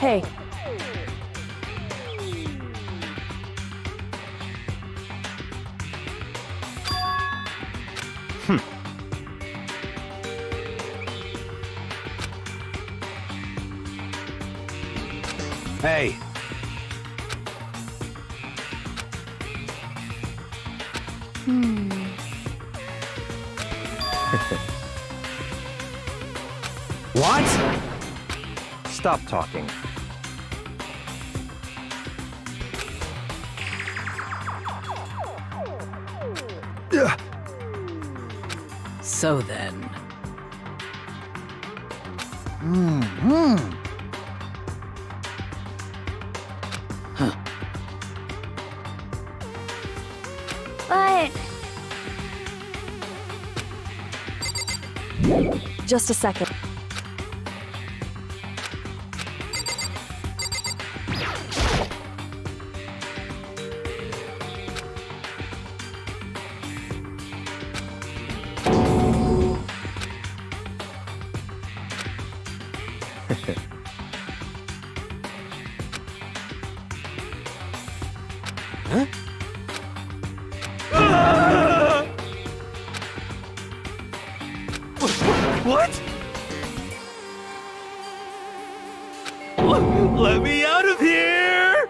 Hey. Hey. What? Stop talking. So then... But... Just a second. What? Let me out of here!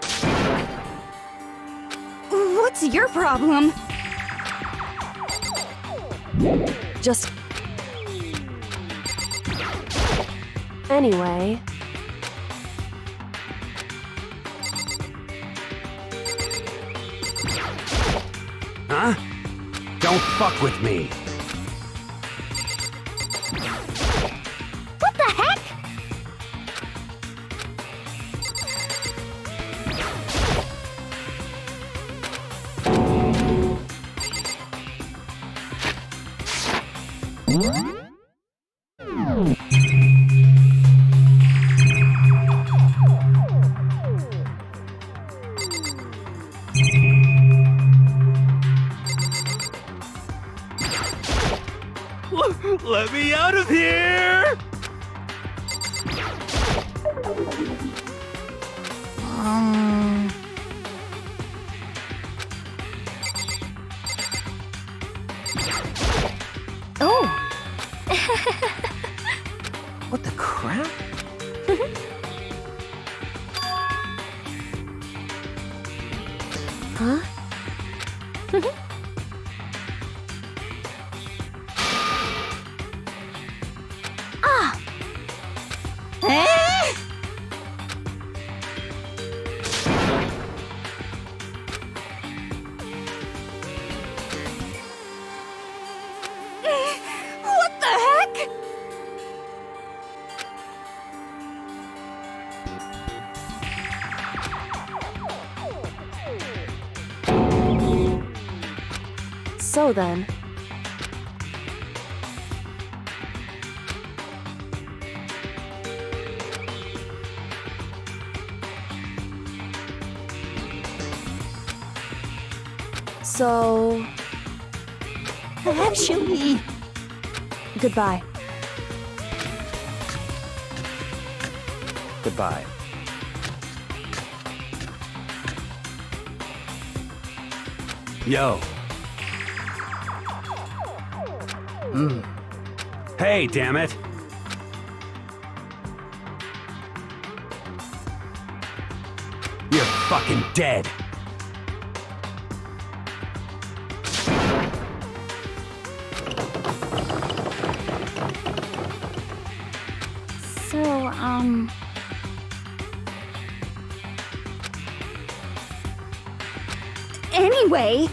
What's your problem? Just... Anyway... Huh? Don't fuck with me. What the heck? Let me out of here! Oh. What the crap? Huh? Ah. Eh? What the heck? So then... So... Actually... Goodbye. Goodbye. Yo. Hey, damn it. You're fucking dead. So, Anyway...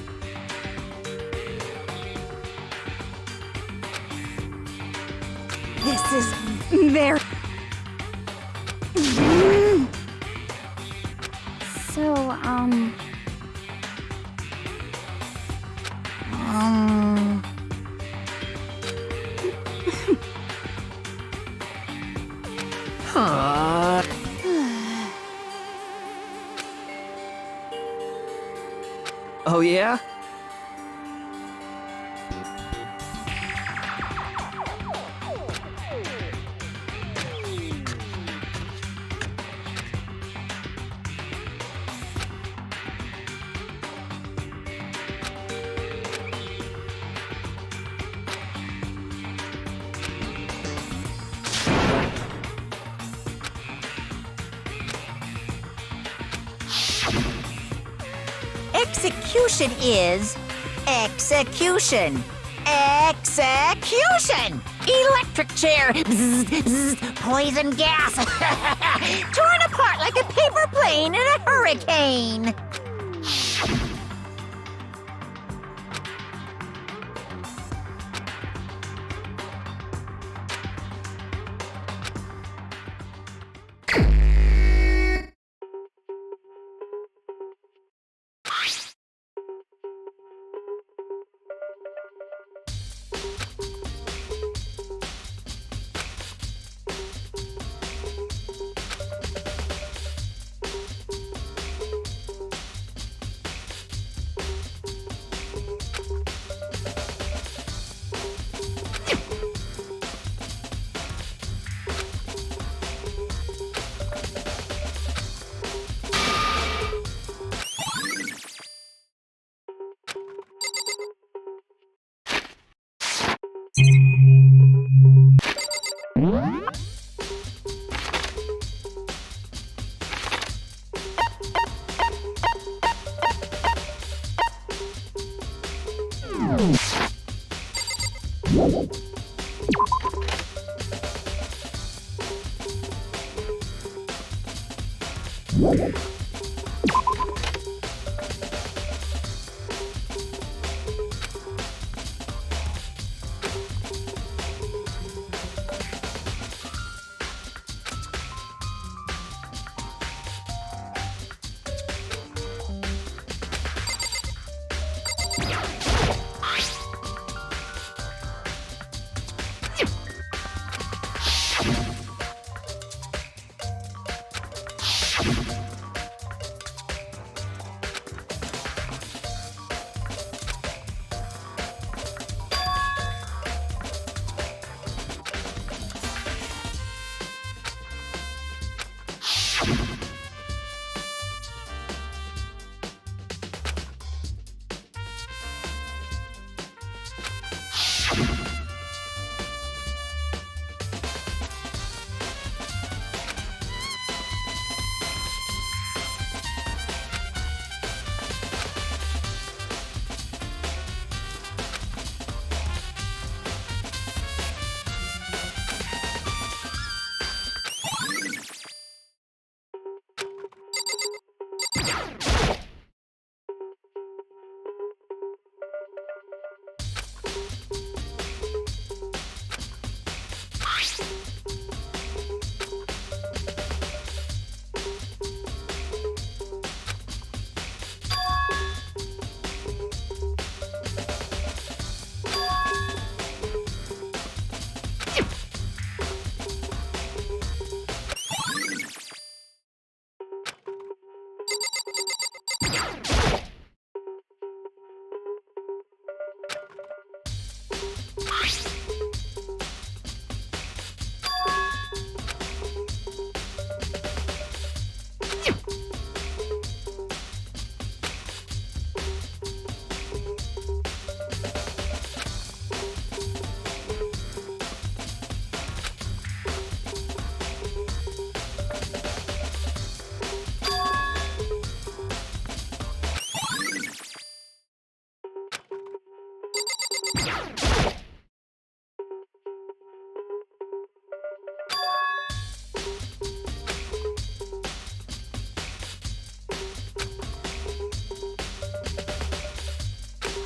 This is very... So, Oh yeah? execution is execution. Execution! Electric chair! Bzz, bzz, poison gas! Torn apart like a paper plane in a hurricane!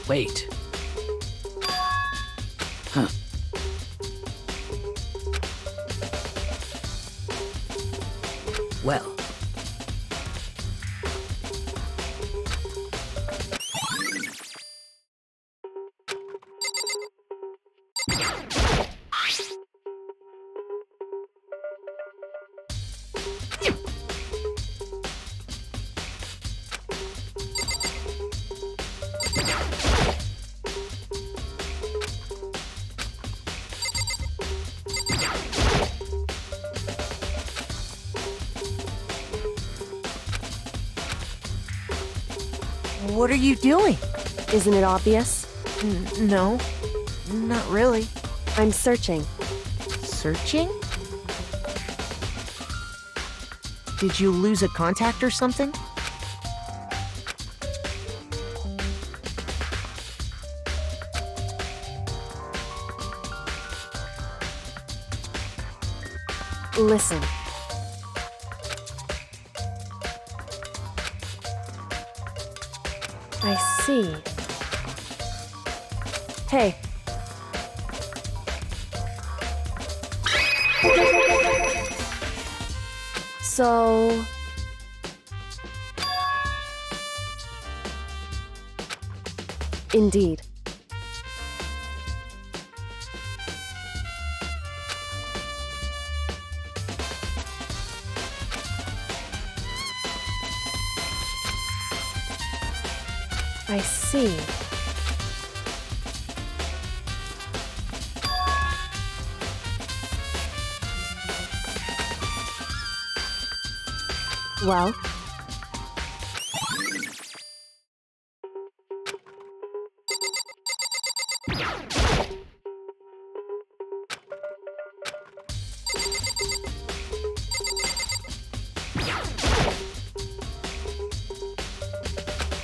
Wait. Huh. Well. What are you doing? Isn't it obvious? No, not really. I'm searching. Searching? Did you lose a contact or something? Listen. I see. Hey. So... Indeed. I see. Well?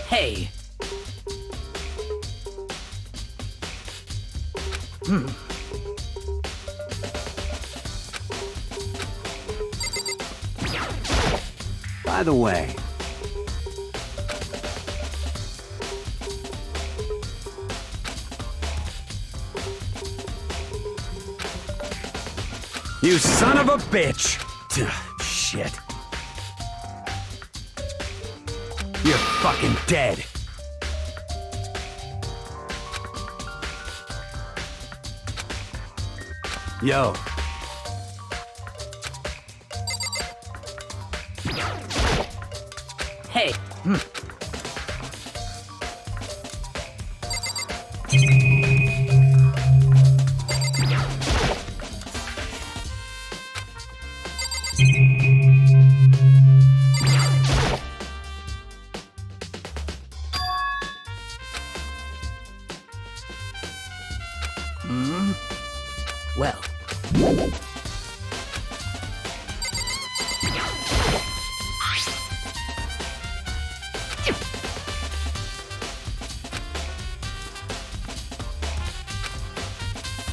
Hey. By the way, you son of a bitch! Shit. You're fucking dead. Yo. Hey. Well.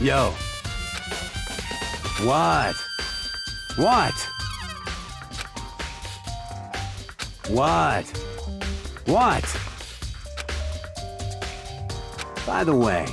Yo. What? What? What? What? By the way,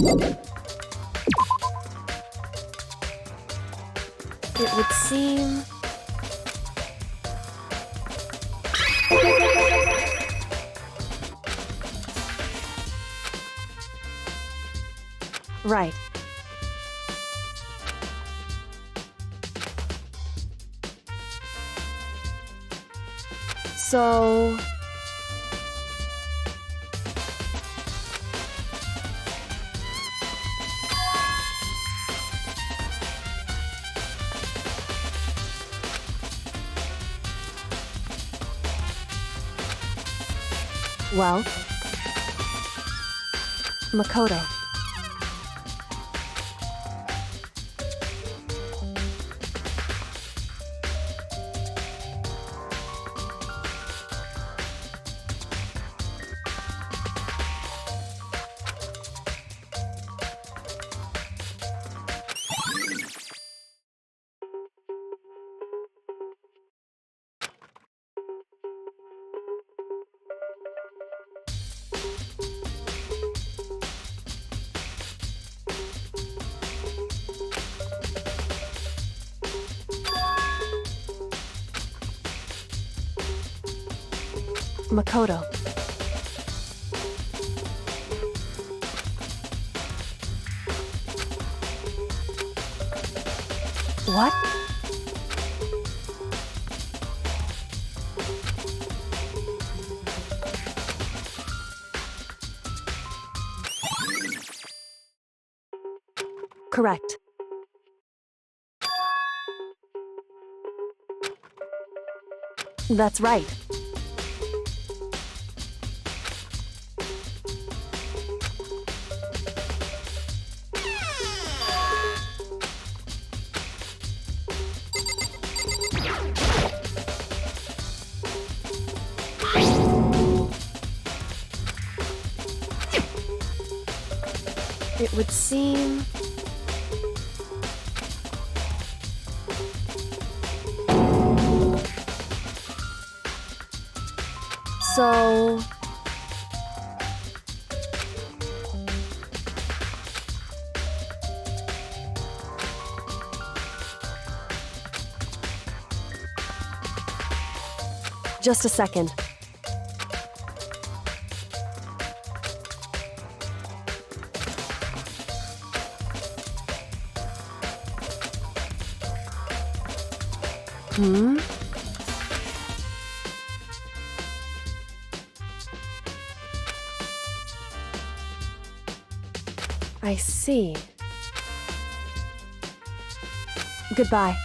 It would seem... Right. So... Well... Makoto. Makoto. What? Correct. That's right. It would seem... So... Just a second. Hmm? I see. Goodbye.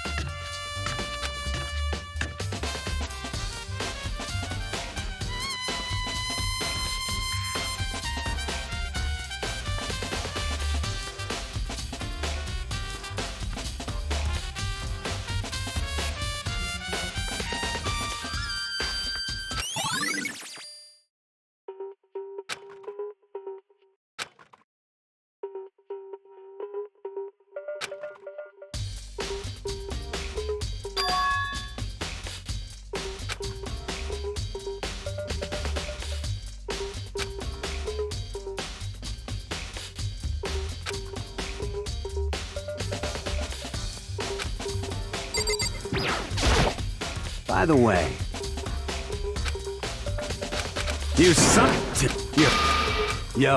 By the way, you son you.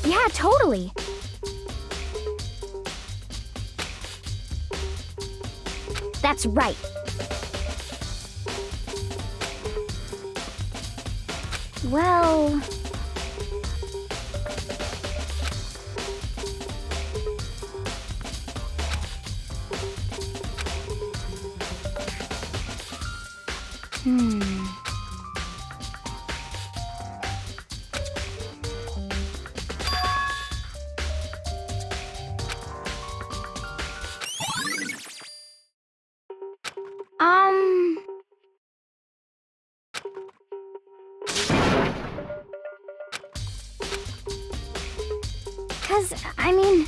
Yeah, totally. That's right. Well... Um... 'Cause, I mean...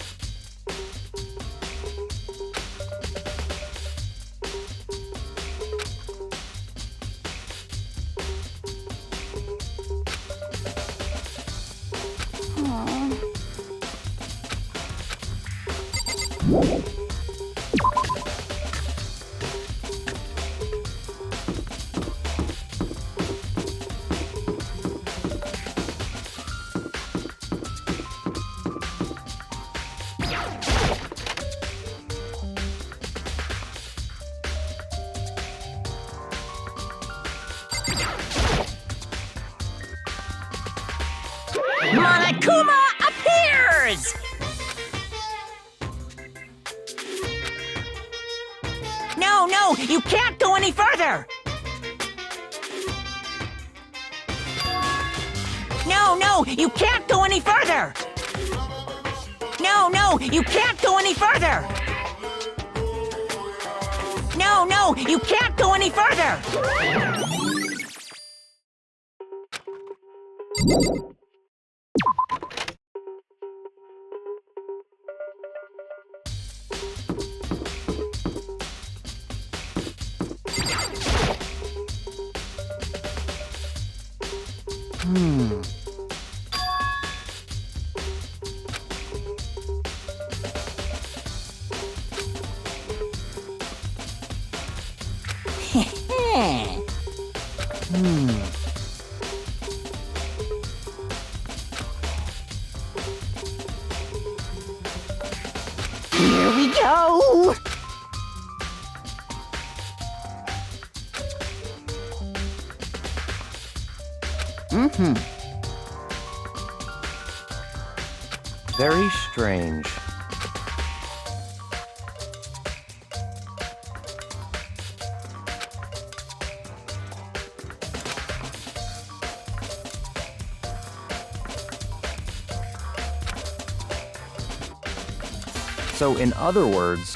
Monokuma appears! No, no, you can't go any further! No, no, you can't go any further! No, no, you can't go any further! No, no, you can't go any further! Here we go! Very strange. So, in other words,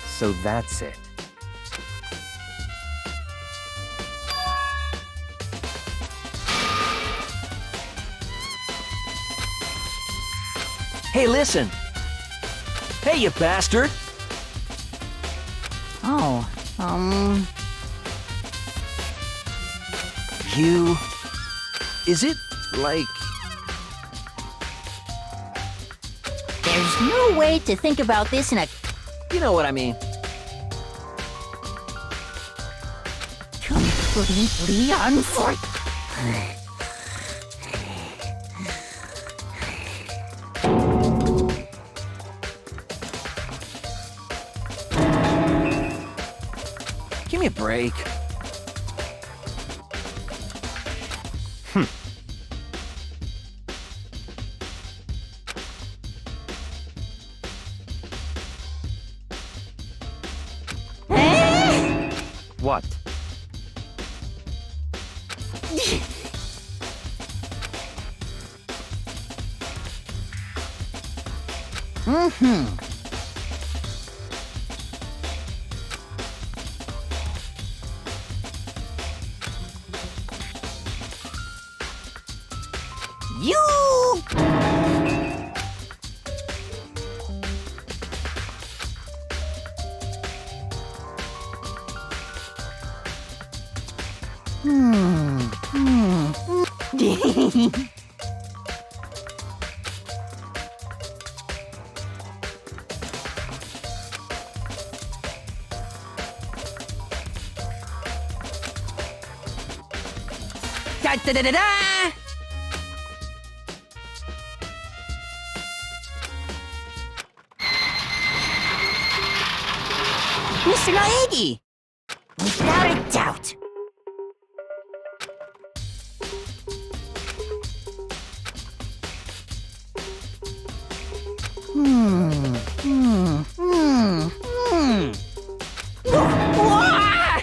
so that's it. Hey, listen! Hey, you bastard! Oh, You... Is it, like... there's no way to think about this in a You know what I mean. completely unfor... Give me a break. What? You... Da da da da da! Mr. Naegi! Without a doubt. Wah!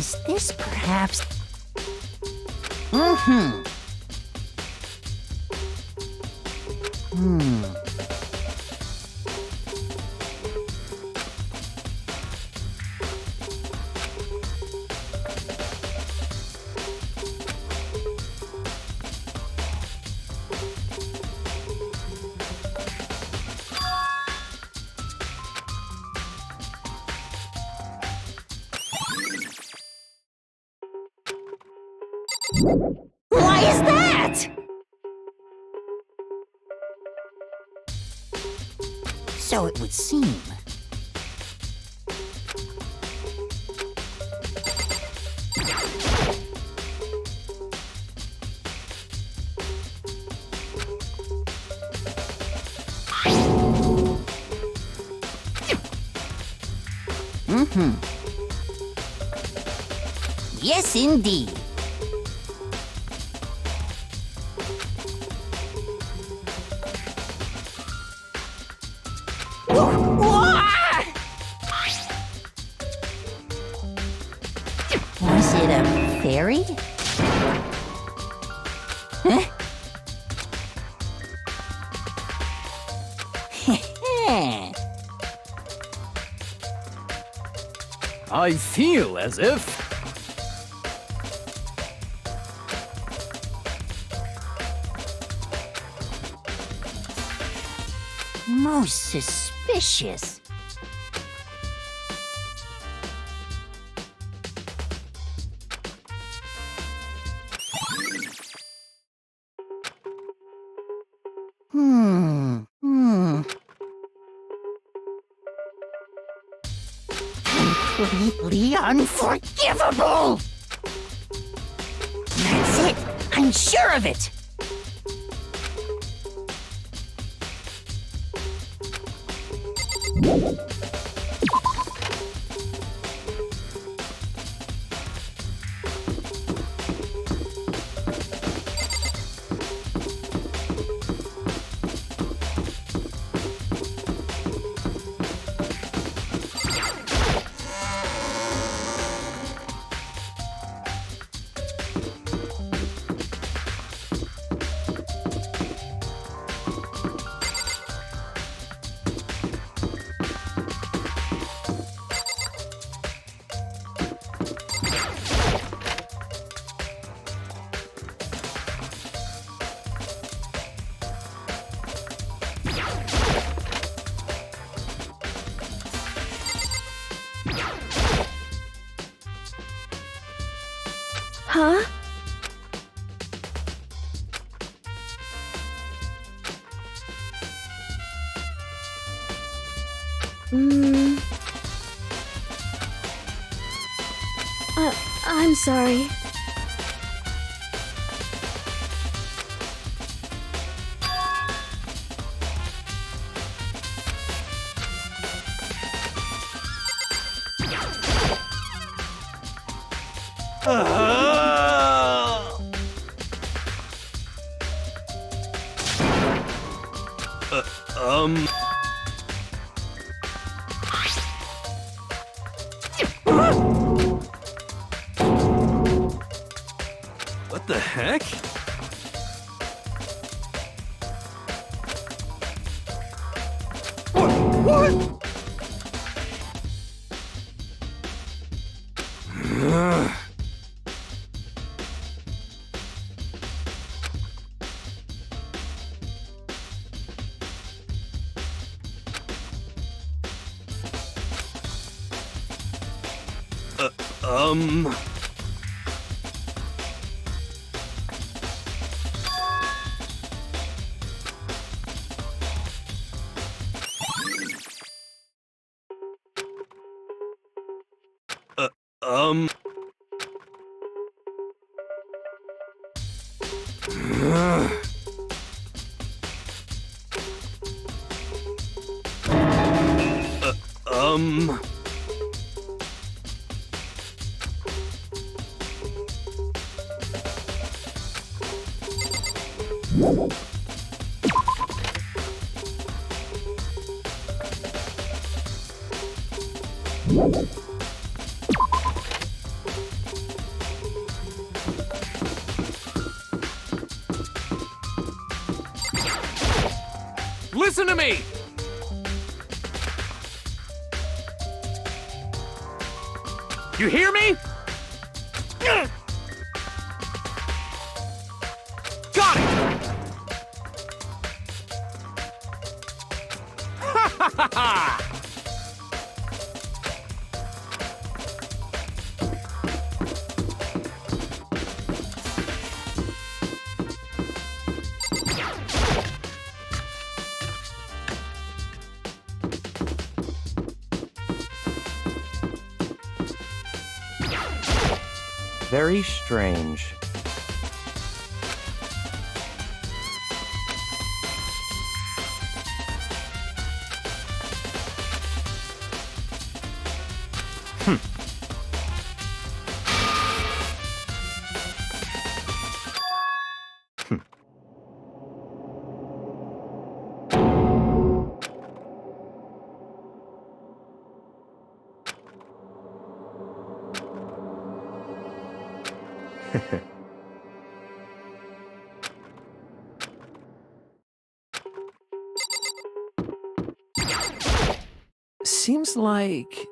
Is this perhaps... Why is that? So it would seem. Yes, indeed. Was it a fairy? Huh? I feel as if... Most suspicious. Completely unforgivable! That's it! I'm sure of it! Huh? I'm sorry. Ah! Um. What the heck? What? Um. Um. Um. Listen to me! You hear me? Got it! Ha ha ha ha! Very strange. Seems like...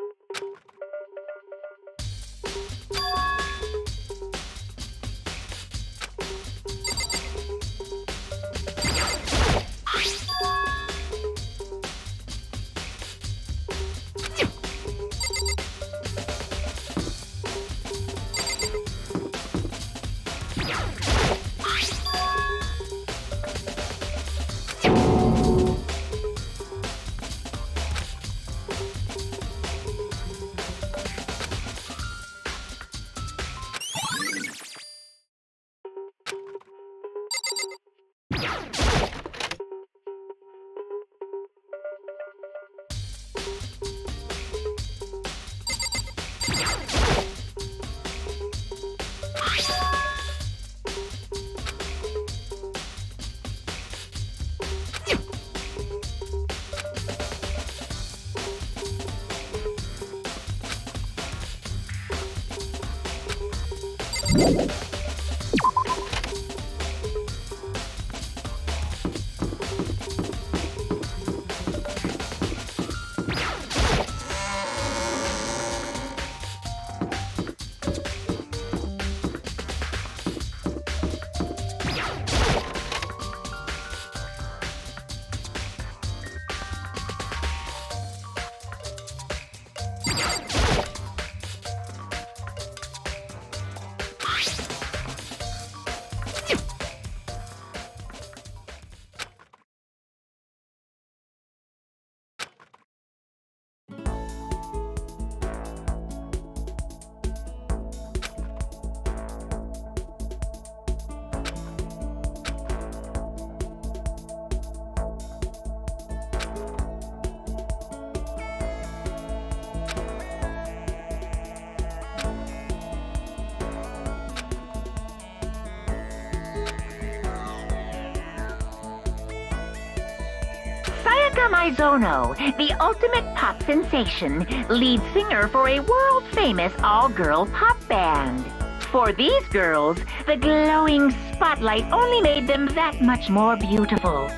Semi-Zono, the ultimate pop sensation, lead singer for a world-famous all-girl pop band. For these girls, the glowing spotlight only made them that much more beautiful.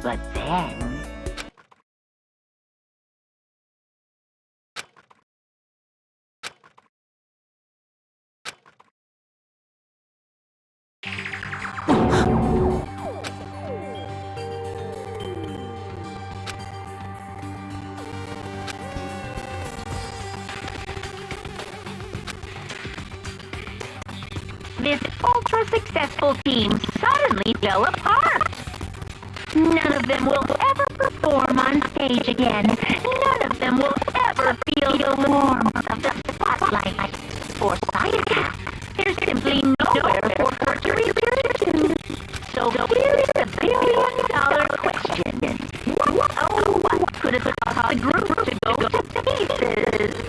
But then... this ultra-successful team suddenly fell apart. None of them will ever perform on stage again. None of them will ever feel the warmth of the spotlight. For Sayaka, there's simply nowhere for her to return to. So here is the billion-dollar question. What could have caused the group to go to pieces?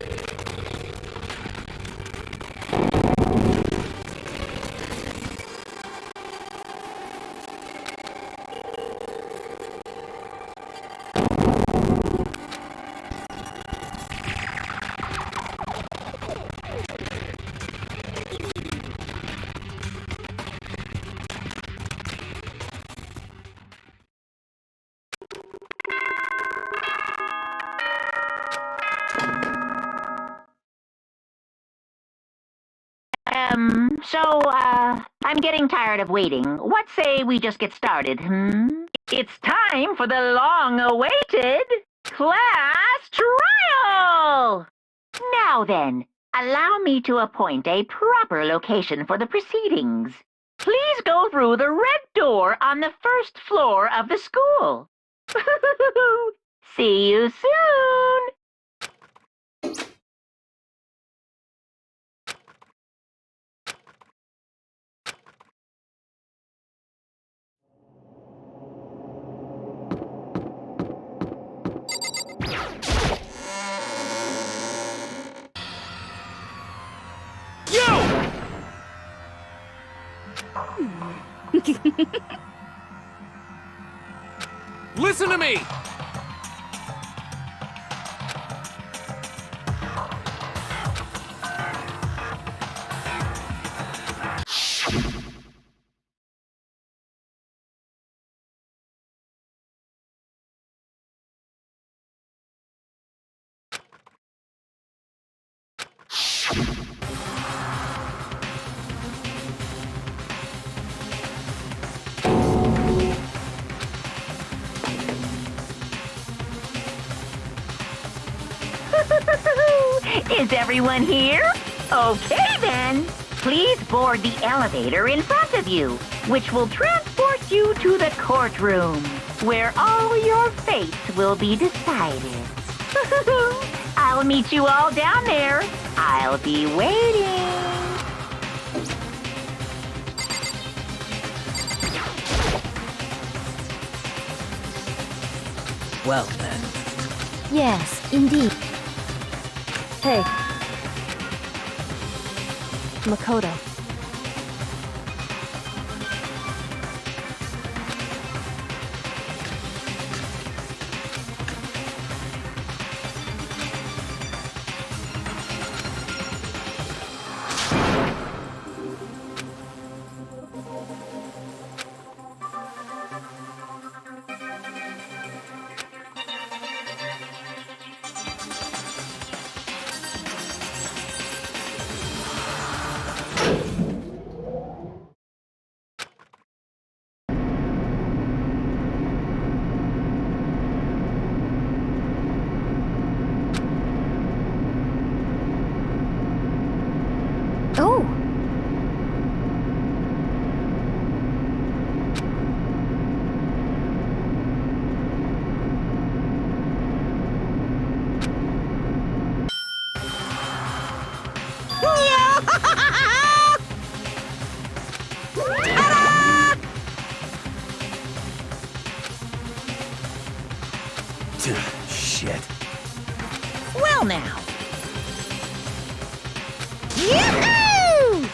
I'm getting tired of waiting. What say we just get started, It's time for the long-awaited class trial! Now then, allow me to appoint a proper location for the proceedings. Please go through the red door on the first floor of the school. See you soon! Listen to me! Is everyone here? Okay then. Please board the elevator in front of you, which will transport you to the courtroom, where all your fates will be decided. I'll meet you all down there. I'll be waiting. Well then. Yes, indeed. Hey. Makoto. Oh! Shit. Well now. Yahoo!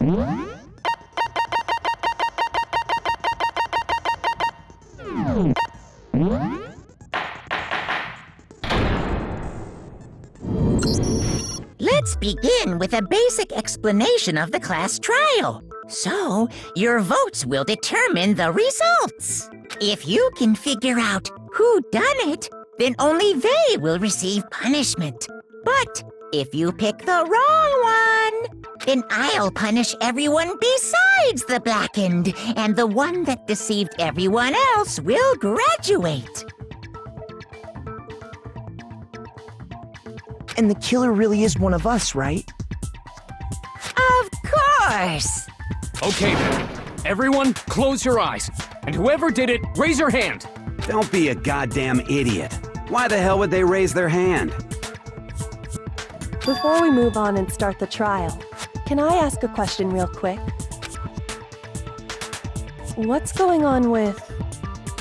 Let's begin with a basic explanation of the class trial. So, your votes will determine the results. If you can figure out who done it, then only they will receive punishment. But if you pick the wrong one, then I'll punish everyone besides the blackened, and the one that deceived everyone else will graduate. And the killer really is one of us, right? Of course! Okay then. Everyone, close your eyes. And whoever did it, raise your hand. Don't be a goddamn idiot. Why the hell would they raise their hand? Before we move on and start the trial, can I ask a question real quick? What's going on with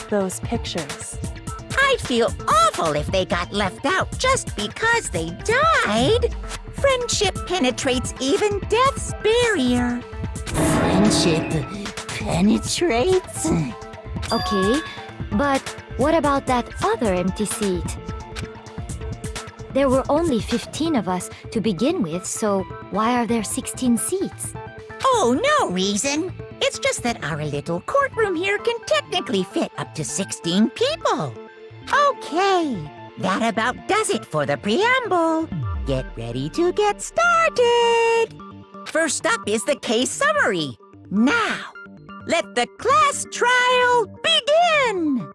those pictures? I'd feel awful if they got left out just because they died. Friendship penetrates even death's barrier. Friendship penetrates? Okay, but what about that other empty seat? There were only 15 of us to begin with, so why are there 16 seats? Oh, no reason. It's just that our little courtroom here can technically fit up to 16 people. Okay, that about does it for the preamble. Get ready to get started. First up is the case summary. Now, let the class trial begin!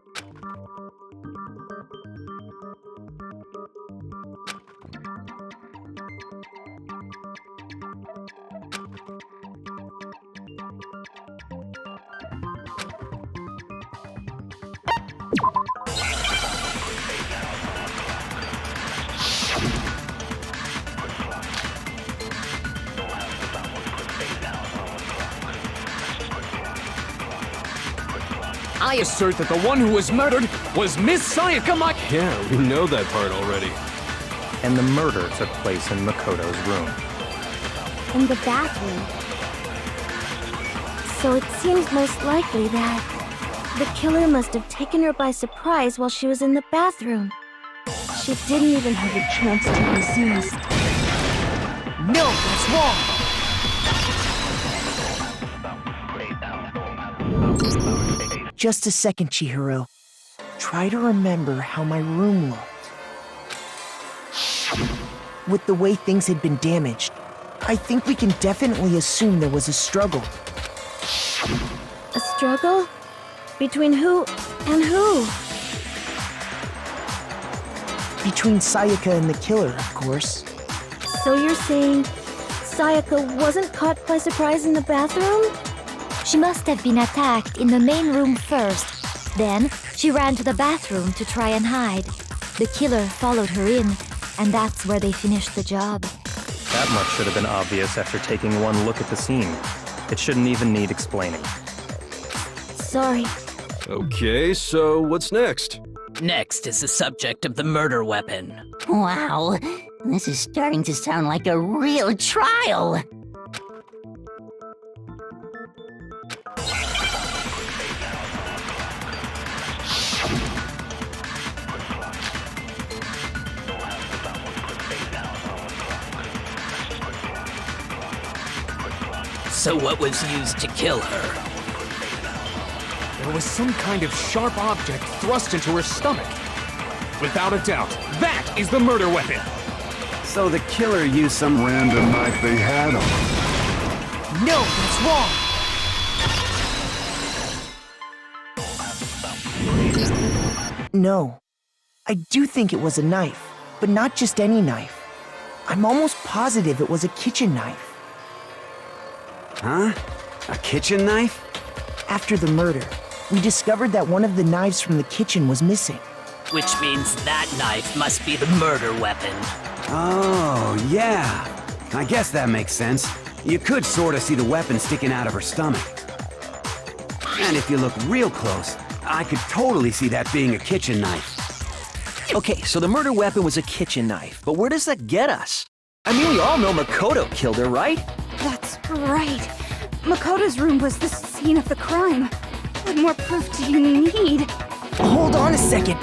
I assert that the one who was murdered was Miss Sayaka Yeah, we know that part already. And the murder took place in Makoto's room. In the bathroom. So it seems most likely that the killer must have taken her by surprise while she was in the bathroom. She didn't even have a chance to resist. No, that's wrong! Just a second, Chihiro. Try to remember how my room looked. With the way things had been damaged, I think we can definitely assume there was a struggle. A struggle? Between who and who? Between Sayaka and the killer, of course. So you're saying Sayaka wasn't caught by surprise in the bathroom? She must have been attacked in the main room first. Then, she ran to the bathroom to try and hide. The killer followed her in, and that's where they finished the job. That much should have been obvious after taking one look at the scene. It shouldn't even need explaining. Sorry. Okay, so what's next? Next is the subject of the murder weapon. Wow, this is starting to sound like a real trial. So what was used to kill her? There was some kind of sharp object thrust into her stomach. Without a doubt, that is the murder weapon. So the killer used some random knife they had on. No, that's wrong! No. I do think it was a knife, but not just any knife. I'm almost positive it was a kitchen knife. Huh? A kitchen knife? After the murder, we discovered that one of the knives from the kitchen was missing. Which means that knife must be the murder weapon. Oh, yeah. I guess that makes sense. You could sort of see the weapon sticking out of her stomach. And if you look real close, I could totally see that being a kitchen knife. Okay, so the murder weapon was a kitchen knife, but where does that get us? I mean, we all know Makoto killed her, right? That's right. Makoto's room was the scene of the crime. What more proof do you need? Hold on a second.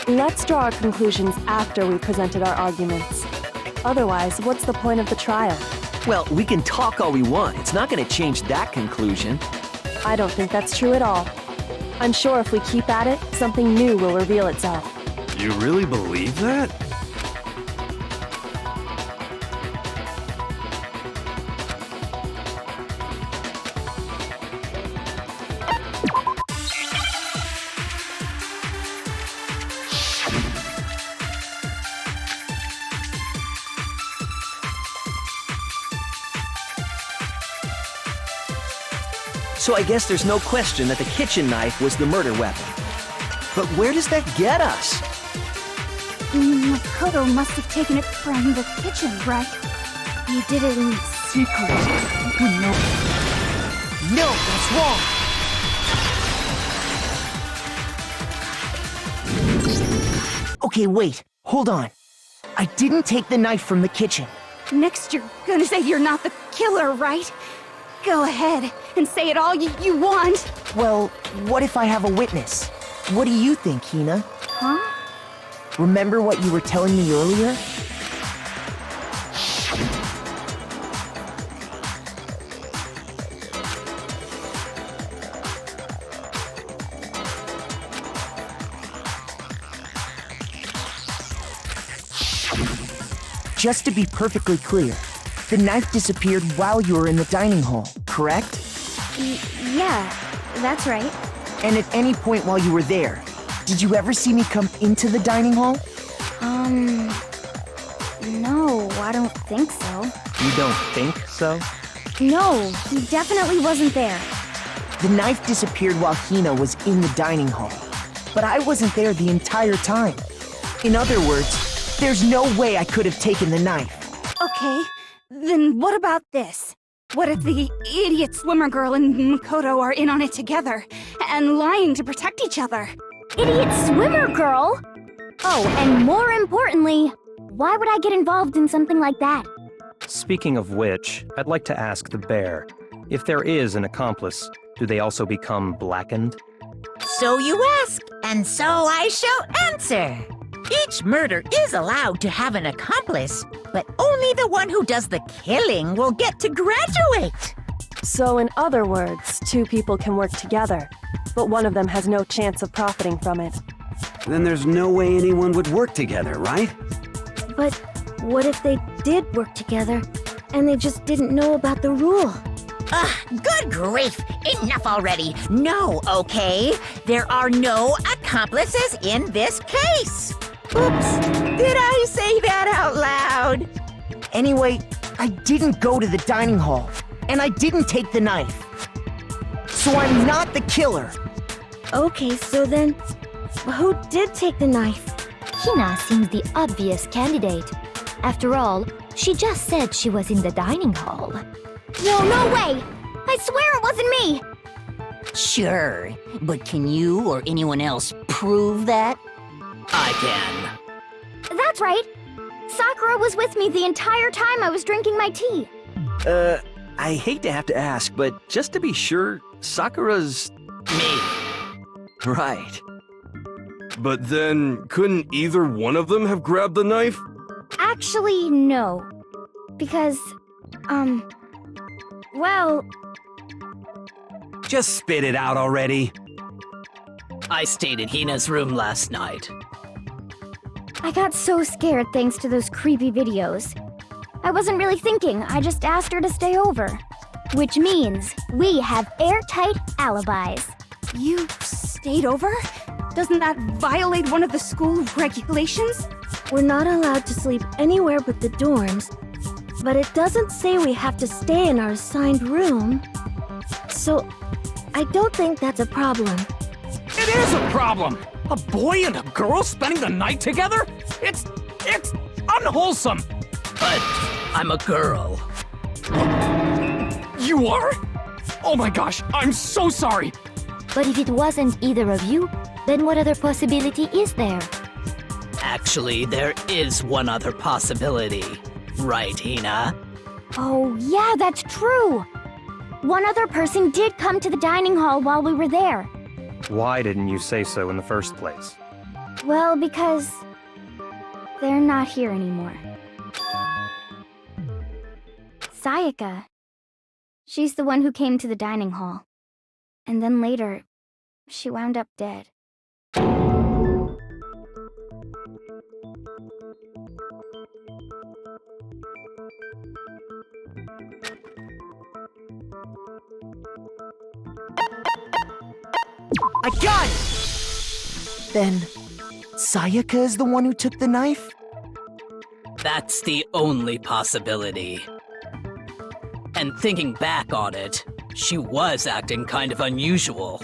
Let's draw our conclusions after we presented our arguments. Otherwise, what's the point of the trial? Well, we can talk all we want. It's not gonna change that conclusion. I don't think that's true at all. I'm sure if we keep at it, something new will reveal itself. You really believe that? So I guess there's no question that the kitchen knife was the murder weapon. But where does that get us? Makoto must have taken it from the kitchen, right? He did it in secret. No, that's wrong. Okay, wait. Hold on. I didn't take the knife from the kitchen. Next, you're gonna say you're not the killer, right? Go ahead and say it all you want. Well, what if I have a witness? What do you think, Hina? Huh? Remember what you were telling me earlier? Just to be perfectly clear, the knife disappeared while you were in the dining hall, correct? Yeah, that's right. And at any point while you were there, did you ever see me come into the dining hall? No, I don't think so. You don't think so? No, he definitely wasn't there. The knife disappeared while Hina was in the dining hall, but I wasn't there the entire time. In other words, there's no way I could have taken the knife. Okay, then what about this? What if the idiot swimmer girl and Makoto are in on it together and lying to protect each other? Idiot swimmer girl? Oh, and more importantly, why would I get involved in something like that? Speaking of which, I'd like to ask the bear, if there is an accomplice, do they also become blackened? So you ask, and so I shall answer. Each murder is allowed to have an accomplice, but only the one who does the killing will get to graduate. So in other words, two people can work together, but one of them has no chance of profiting from it. Then there's no way anyone would work together, right? But what if they did work together and they just didn't know about the rule? Good grief! Enough already! No, okay? There are no accomplices in this case! Oops! Did I say that out loud? Anyway, I didn't go to the dining hall, and I didn't take the knife. So I'm not the killer. Okay, so then, who did take the knife? Hina seems the obvious candidate. After all, she just said she was in the dining hall. No way! I swear it wasn't me! Sure, but can you or anyone else prove that? I can. That's right. Sakura was with me the entire time I was drinking my tea. I hate to have to ask, but just to be sure, Sakura's... Me. Right. But then, couldn't either one of them have grabbed the knife? Actually, no. Because, well... Just spit it out already. I stayed in Hina's room last night. I got so scared thanks to those creepy videos. I wasn't really thinking, I just asked her to stay over. Which means we have airtight alibis. You stayed over? Doesn't that violate one of the school regulations? We're not allowed to sleep anywhere but the dorms, but it doesn't say we have to stay in our assigned room. So, I don't think that's a problem. It is a problem! A boy and a girl spending the night together? It's unwholesome! But I'm a girl. You are? Oh my gosh, I'm so sorry! But if it wasn't either of you, then what other possibility is there? Actually, there is one other possibility. Right, Hina? Oh, yeah, that's true! One other person did come to the dining hall while we were there. Why didn't you say so in the first place? Well, because they're not here anymore. Sayaka. She's the one who came to the dining hall. And then later, she wound up dead. I got it! Then, Sayaka is the one who took the knife? That's the only possibility. And thinking back on it, she was acting kind of unusual.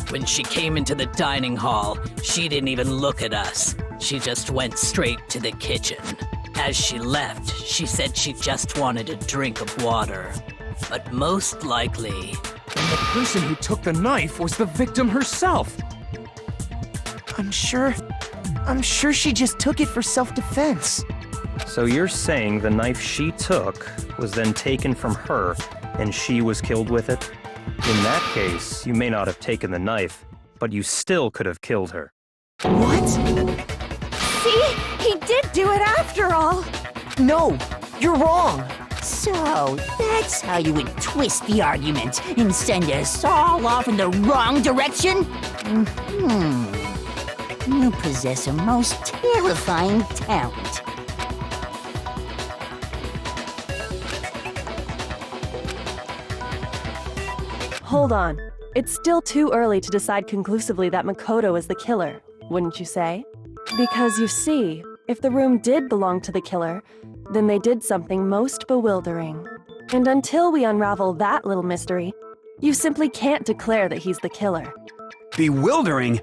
When she came into the dining hall, she didn't even look at us. She just went straight to the kitchen. As she left, she said she just wanted a drink of water. But most likely... And the person who took the knife was the victim herself! I'm sure she just took it for self-defense. So you're saying the knife she took was then taken from her, and she was killed with it? In that case, you may not have taken the knife, but you still could have killed her. What? See? He did do it after all! No, you're wrong! So, that's how you would twist the argument and send us all off in the wrong direction? You possess a most terrifying talent. Hold on. It's still too early to decide conclusively that Makoto is the killer, wouldn't you say? Because you see, if the room did belong to the killer, then they did something most bewildering. And until we unravel that little mystery, you simply can't declare that he's the killer. Bewildering?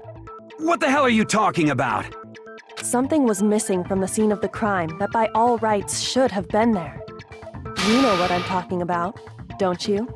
What the hell are you talking about? Something was missing from the scene of the crime that by all rights should have been there. You know what I'm talking about, don't you?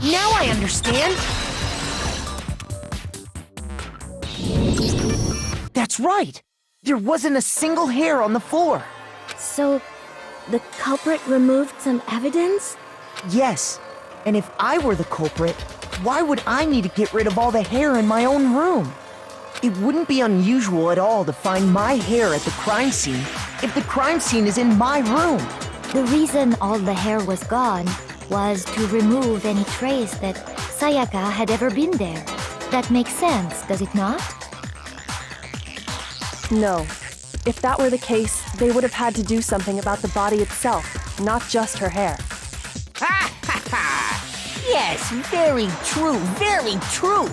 Now I understand! That's right! There wasn't a single hair on the floor! So, the culprit removed some evidence? Yes, and if I were the culprit, why would I need to get rid of all the hair in my own room? It wouldn't be unusual at all to find my hair at the crime scene if the crime scene is in my room. The reason all the hair was gone was to remove any trace that Sayaka had ever been there. That makes sense, does it not? No. If that were the case, they would have had to do something about the body itself, not just her hair. Ha ha ha! Yes, very true, very true!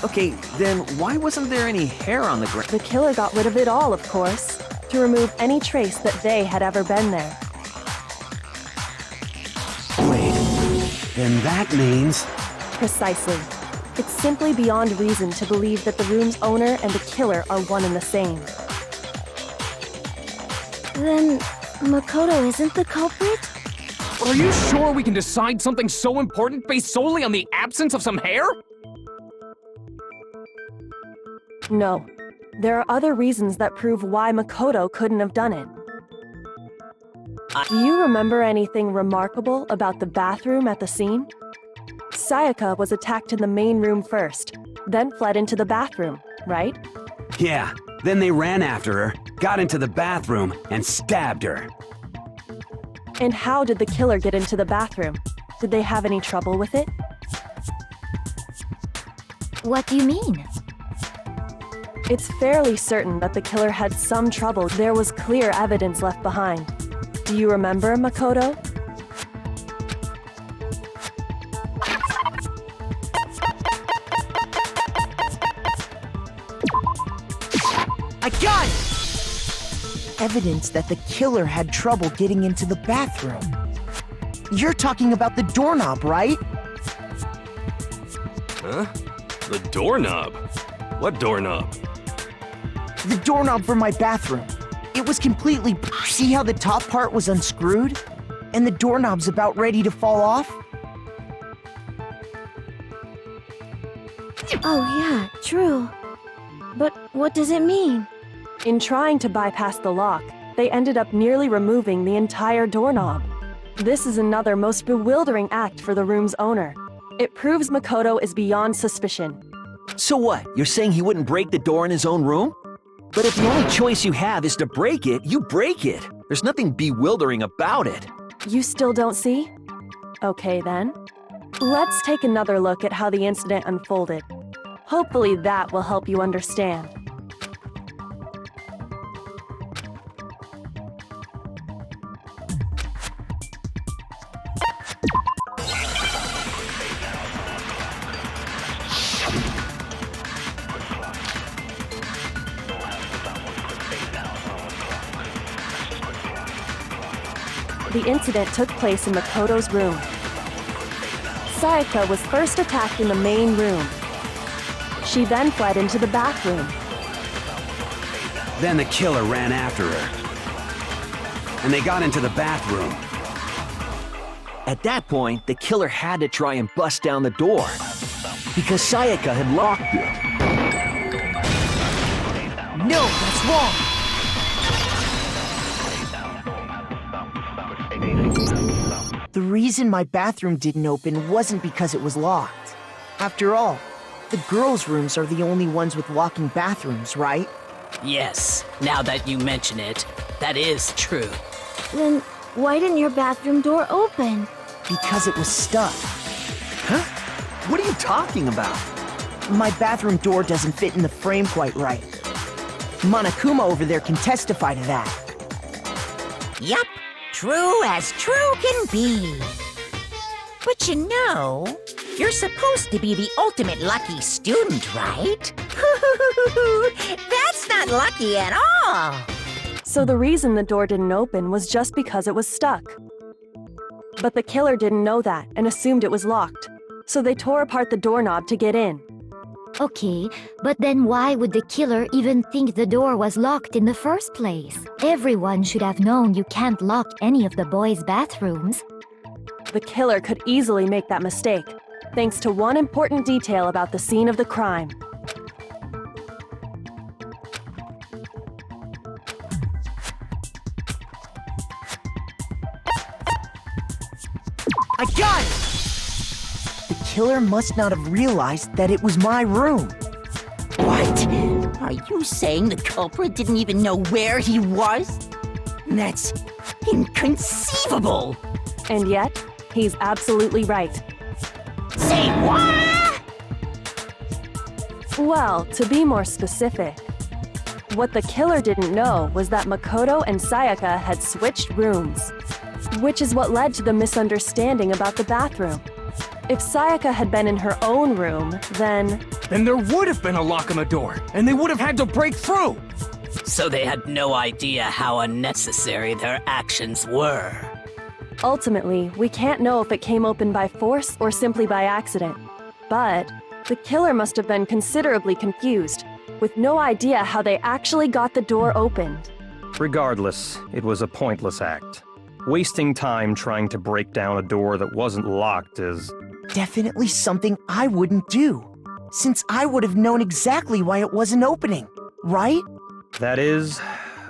Okay, then why wasn't there any hair on the ground? The killer got rid of it all, of course, to remove any trace that they had ever been there. Wait, then that means... Precisely. It's simply beyond reason to believe that the room's owner and the killer are one and the same. Then, Makoto isn't the culprit? Are you sure we can decide something so important based solely on the absence of some hair? No. There are other reasons that prove why Makoto couldn't have done it. Do you remember anything remarkable about the bathroom at the scene? Sayaka was attacked in the main room first, then fled into the bathroom, right? Yeah, then they ran after her, got into the bathroom, and stabbed her. And how did the killer get into the bathroom? Did they have any trouble with it? What do you mean? It's fairly certain that the killer had some trouble. There was clear evidence left behind. Do you remember, Makoto? I got it! Evidence that the killer had trouble getting into the bathroom. You're talking about the doorknob, right? Huh? The doorknob? What doorknob? The doorknob for my bathroom. It was completely... See how the top part was unscrewed? And the doorknob's about ready to fall off? Oh yeah, true. But what does it mean? In trying to bypass the lock, they ended up nearly removing the entire doorknob. This is another most bewildering act for the room's owner. It proves Makoto is beyond suspicion. So what? You're saying he wouldn't break the door in his own room? But if the only choice you have is to break it, you break it. There's nothing bewildering about it. You still don't see? Okay then. Let's take another look at how the incident unfolded. Hopefully that will help you understand. The incident took place in Makoto's room. Sayaka was first attacked in the main room. She then fled into the bathroom. Then the killer ran after her. And they got into the bathroom. At that point, the killer had to try and bust down the door. Because Sayaka had locked it. No, that's wrong! The reason my bathroom didn't open wasn't because it was locked. After all, the girls' rooms are the only ones with locking bathrooms, right? Yes, now that you mention it, that is true. Then why didn't your bathroom door open? Because it was stuck. Huh? What are you talking about? My bathroom door doesn't fit in the frame quite right. Monokuma over there can testify to that. Yup, true as true can be. But you know, you're supposed to be the ultimate lucky student, right? That's not lucky at all. So the reason the door didn't open was just because it was stuck. But the killer didn't know that and assumed it was locked. So they tore apart the doorknob to get in. Okay, but then why would the killer even think the door was locked in the first place? Everyone should have known you can't lock any of the boys' bathrooms. The killer could easily make that mistake, thanks to one important detail about the scene of the crime. I got it! The killer must not have realized that it was my room. What? Are you saying the culprit didn't even know where he was? That's inconceivable! And yet, he's absolutely right. Say what? Well, to be more specific, what the killer didn't know was that Makoto and Sayaka had switched rooms, which is what led to the misunderstanding about the bathroom. If Sayaka had been in her own room, then there would have been a lock on the door, and they would have had to break through! So they had no idea how unnecessary their actions were. ultimately, we can't know if it came open by force or simply by accident. But the killer must have been considerably confused, with no idea how they actually got the door opened. Regardless, it was a pointless act. Wasting time trying to break down a door that wasn't locked is... definitely something I wouldn't do, since I would have known exactly why it wasn't opening, right? That is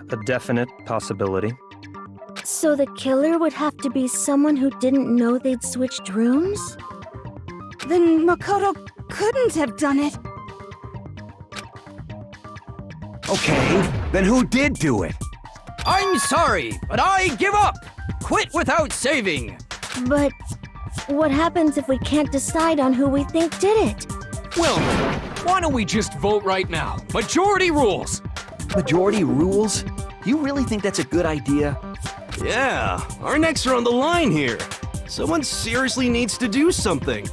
a definite possibility. So the killer would have to be someone who didn't know they'd switched rooms? Then Makoto couldn't have done it. Okay, then who did do it? I'm sorry, but I give up! Quit without saving! But what happens if we can't decide on who we think did it? Well, Why don't we just vote right now? Majority rules! Majority rules? You really think that's a good idea? Yeah, our necks are on the line here. Someone seriously needs to do something.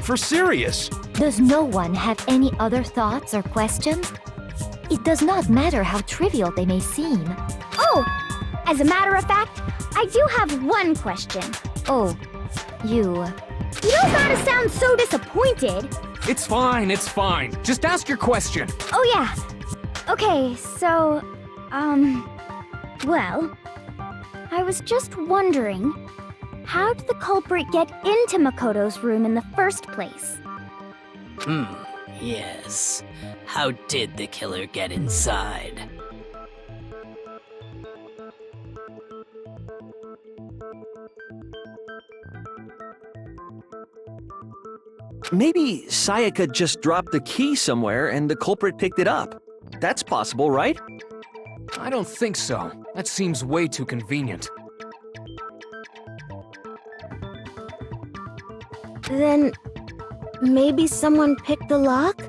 For serious. Does no one have any other thoughts or questions? It does not matter how trivial they may seem. Oh, as a matter of fact, I do have one question. Oh, you... You don't gotta sound so disappointed. It's fine, it's fine. Just ask your question. Oh yeah. Okay, so, well, I was just wondering, how did the culprit get into Makoto's room in the first place? Yes. How did the killer get inside? Maybe Sayaka just dropped the key somewhere and the culprit picked it up. That's possible, right? I don't think so. That seems way too convenient. Then maybe someone picked the lock?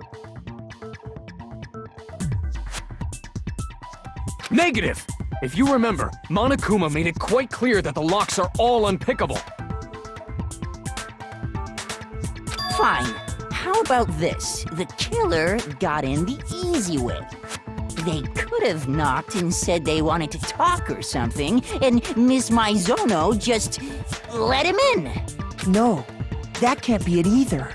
Negative! If you remember, Monokuma made it quite clear that the locks are all unpickable. Fine. How about this? The killer got in the easy way. They could have knocked and said they wanted to talk or something, and Miss Maizono just let him in. No, that can't be it either.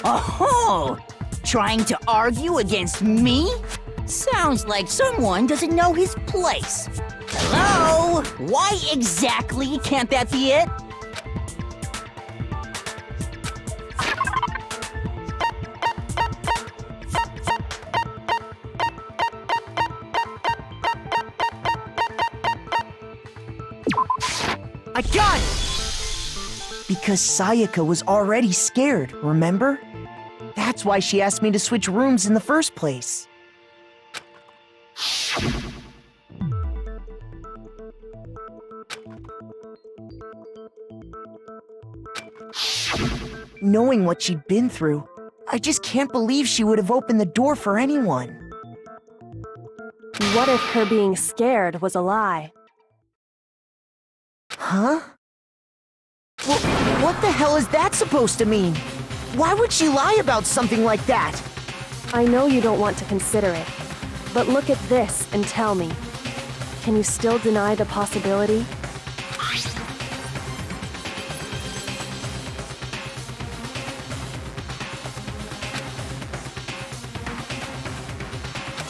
Oh, trying to argue against me? Sounds like someone doesn't know his place. Hello? Why exactly can't that be it? I got it! Because Sayaka was already scared, remember? That's why she asked me to switch rooms in the first place. Knowing what she'd been through, I just can't believe she would have opened the door for anyone. What if her being scared was a lie? Huh? Well, what the hell is that supposed to mean? Why would she lie about something like that? I know you don't want to consider it, but look at this and tell me. Can you still deny the possibility?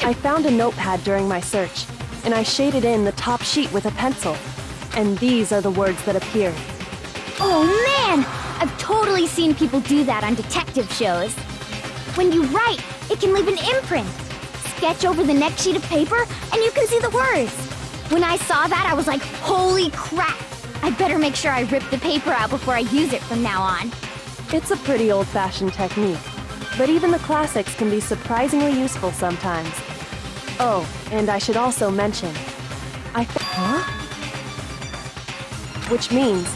I found a notepad during my search, and I shaded in the top sheet with a pencil. And these are the words that appeared. Oh man! I've totally seen people do that on detective shows. When you write, it can leave an imprint. Sketch over the next sheet of paper, and you can see the words. When I saw that, I was like, holy crap! I'd better make sure I rip the paper out before I use it from now on. It's a pretty old-fashioned technique, but even the classics can be surprisingly useful sometimes. Oh, and I should also mention, which means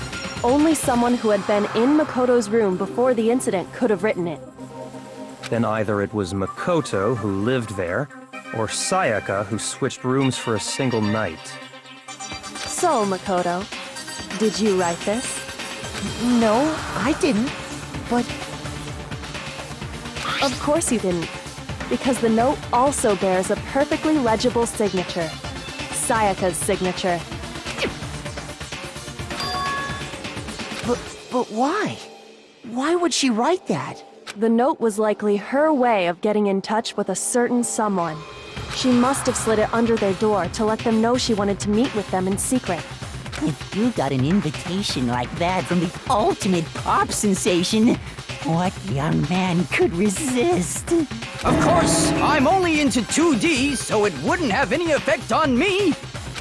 only someone who had been in Makoto's room before the incident could have written it. Then either it was Makoto who lived there, or Sayaka who switched rooms for a single night. So, Makoto, did you write this? No, I didn't. But... Of course you didn't, because the note also bears a perfectly legible signature. Sayaka's signature. But why? Why would she write that? The note was likely her way of getting in touch with a certain someone. She must have slid it under their door to let them know she wanted to meet with them in secret. If you got an invitation like that from the ultimate pop sensation, what young man could resist? Of course, I'm only into 2D, so it wouldn't have any effect on me.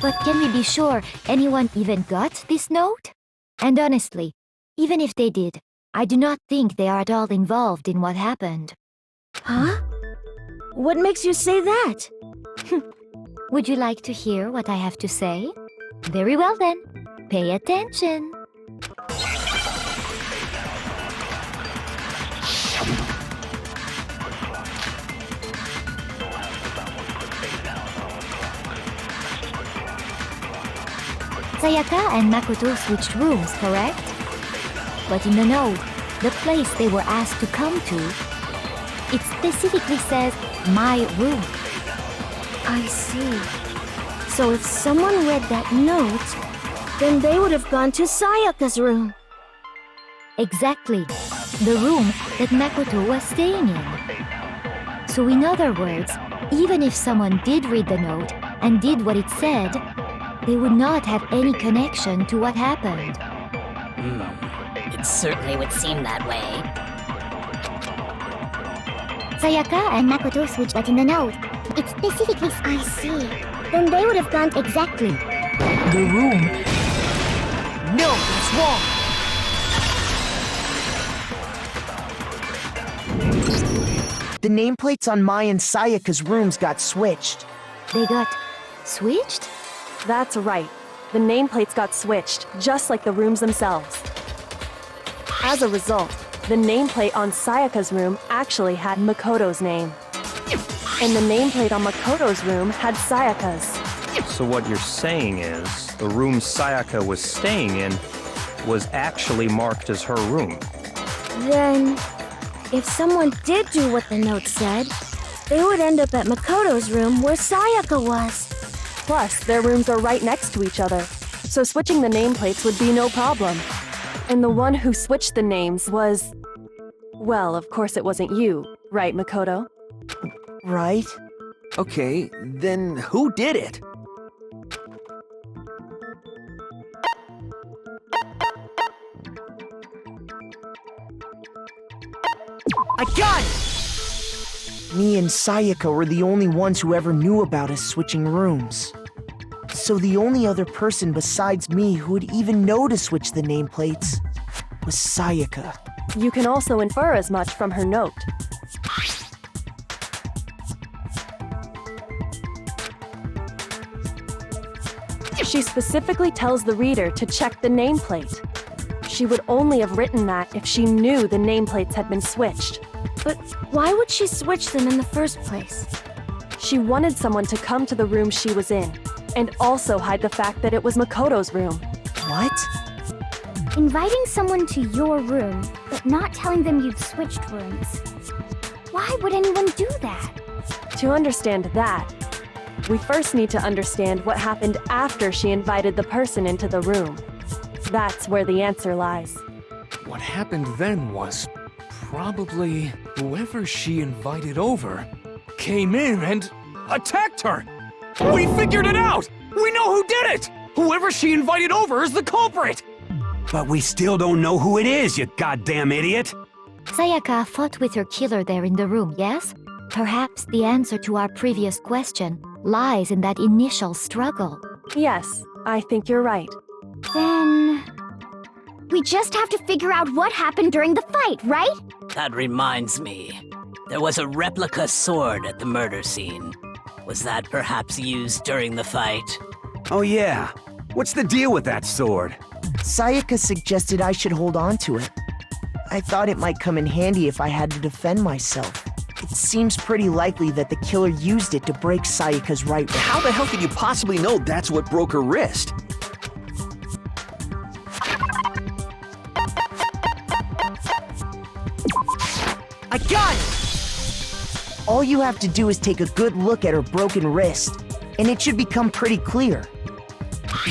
But can we be sure anyone even got this note? And honestly, even if they did, I do not think they are at all involved in what happened. Huh? What makes you say that? Would you like to hear what I have to say? Very well then, pay attention. Sayaka and Makoto switched rooms, correct? But in the note, the place they were asked to come to, it specifically says, my room. I see. So if someone read that note, then they would have gone to Sayaka's room. Exactly. The room that Makoto was staying in. So in other words, even if someone did read the note and did what it said, they would not have any connection to what happened. It certainly would seem that way. Sayaka and Makoto switched, but in the note, it specifically. I see. Then they would have gone exactly. The room. No, that's wrong. The nameplates on Mai and Sayaka's rooms got switched. They got switched? That's right. The nameplates got switched, just like the rooms themselves. As a result, the nameplate on Sayaka's room actually had Makoto's name. And the nameplate on Makoto's room had Sayaka's. So what you're saying is, the room Sayaka was staying in was actually marked as her room. Then, if someone did do what the note said, they would end up at Makoto's room where Sayaka was. Plus, their rooms are right next to each other, so switching the nameplates would be no problem. And the one who switched the names was... Well, of course it wasn't you, right, Makoto? Right? Okay, then who did it? I got it! Me and Sayaka were the only ones who ever knew about us switching rooms. So the only other person besides me who would even know to switch the nameplates was Sayaka. You can also infer as much from her note. She specifically tells the reader to check the nameplate. She would only have written that if she knew the nameplates had been switched. But why would she switch them in the first place? She wanted someone to come to the room she was in, and also hide the fact that it was Makoto's room. What? Inviting someone to your room, but not telling them you've switched rooms. Why would anyone do that? To understand that, we first need to understand what happened after she invited the person into the room. That's where the answer lies. What happened then was probably whoever she invited over came in and attacked her. We figured it out! We know who did it! Whoever she invited over is the culprit! But we still don't know who it is, you goddamn idiot! Sayaka fought with her killer there in the room, yes? Perhaps the answer to our previous question lies in that initial struggle. Yes, I think you're right. Then... we just have to figure out what happened during the fight, right? That reminds me. There was a replica sword at the murder scene. Was that perhaps used during the fight? Oh yeah. What's the deal with that sword? Sayaka suggested I should hold on to it. I thought it might come in handy if I had to defend myself. It seems pretty likely that the killer used it to break Sayaka's right wrist. How the hell could you possibly know that's what broke her wrist? I got it! All you have to do is take a good look at her broken wrist, and it should become pretty clear.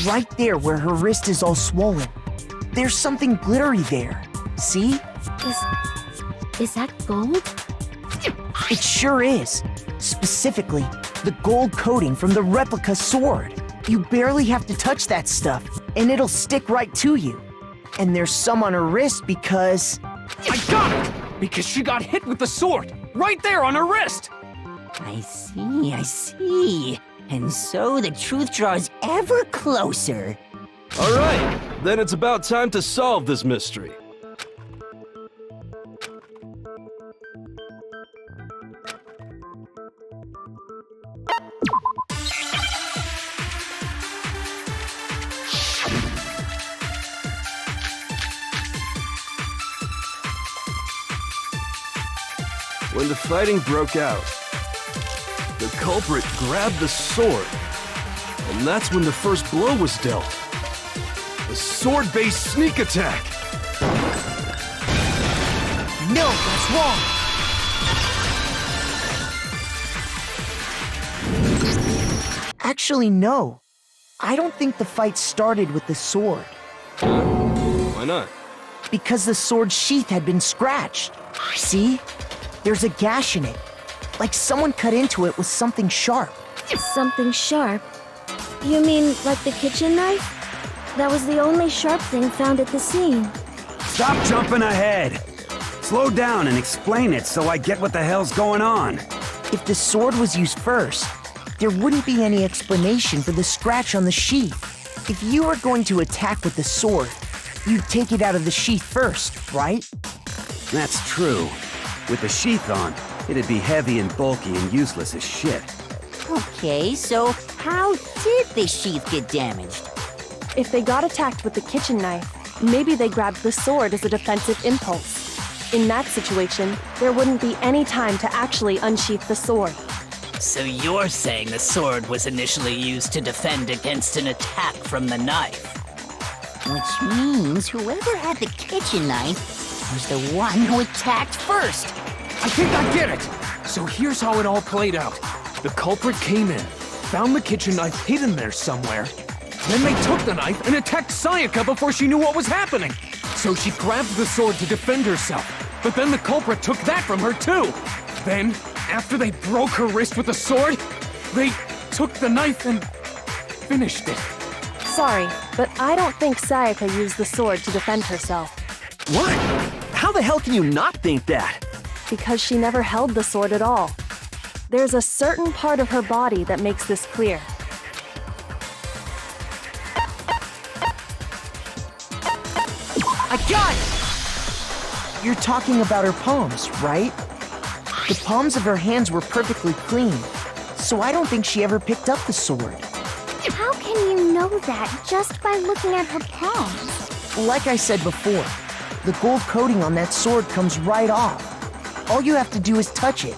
Right there where her wrist is all swollen, there's something glittery there. See? Is that gold? It sure is. Specifically, the gold coating from the replica sword. You barely have to touch that stuff, and it'll stick right to you. And there's some on her wrist because... I got it! Because she got hit with the sword! Right there on her wrist! I see. And so the truth draws ever closer. All right, then it's about time to solve this mystery. When the fighting broke out, the culprit grabbed the sword, and that's when the first blow was dealt. A sword-based sneak attack! No, that's wrong! Actually, no. I don't think the fight started with the sword. Why not? Because the sword's sheath had been scratched. See? There's a gash in it. Like someone cut into it with something sharp. Something sharp? You mean like the kitchen knife? That was the only sharp thing found at the scene. Stop jumping ahead! Slow down and explain it so I get what the hell's going on. If the sword was used first, there wouldn't be any explanation for the scratch on the sheath. If you were going to attack with the sword, you'd take it out of the sheath first, right? That's true. With the sheath on, it'd be heavy and bulky and useless as shit. Okay, so how did the sheath get damaged? If they got attacked with the kitchen knife, maybe they grabbed the sword as a defensive impulse. In that situation, there wouldn't be any time to actually unsheath the sword. So you're saying the sword was initially used to defend against an attack from the knife? Which means whoever had the kitchen knife was the one who attacked first. I think I get it! So here's how it all played out. The culprit came in, found the kitchen knife hidden there somewhere. Then they took the knife and attacked Sayaka before she knew what was happening. So she grabbed the sword to defend herself. But then the culprit took that from her too. Then, after they broke her wrist with the sword, they took the knife and finished it. Sorry, but I don't think Sayaka used the sword to defend herself. What? How the hell can you not think that? Because she never held the sword at all. There's a certain part of her body that makes this clear. I got it! You're talking about her palms, right? The palms of her hands were perfectly clean, so I don't think she ever picked up the sword. How can you know that just by looking at her palms? Like I said before, the gold coating on that sword comes right off. All you have to do is touch it.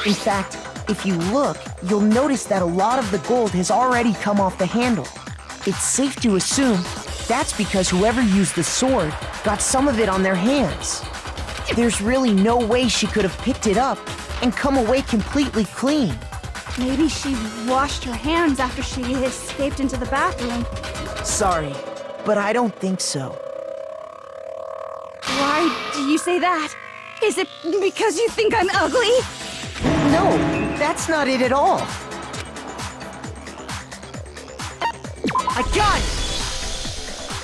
In fact, if you look, you'll notice that a lot of the gold has already come off the handle. It's safe to assume that's because whoever used the sword got some of it on their hands. There's really no way she could have picked it up and come away completely clean. Maybe she washed her hands after she escaped into the bathroom. Sorry, but I don't think so. Why do you say that? Is it because you think I'm ugly? No, that's not it at all. I got it!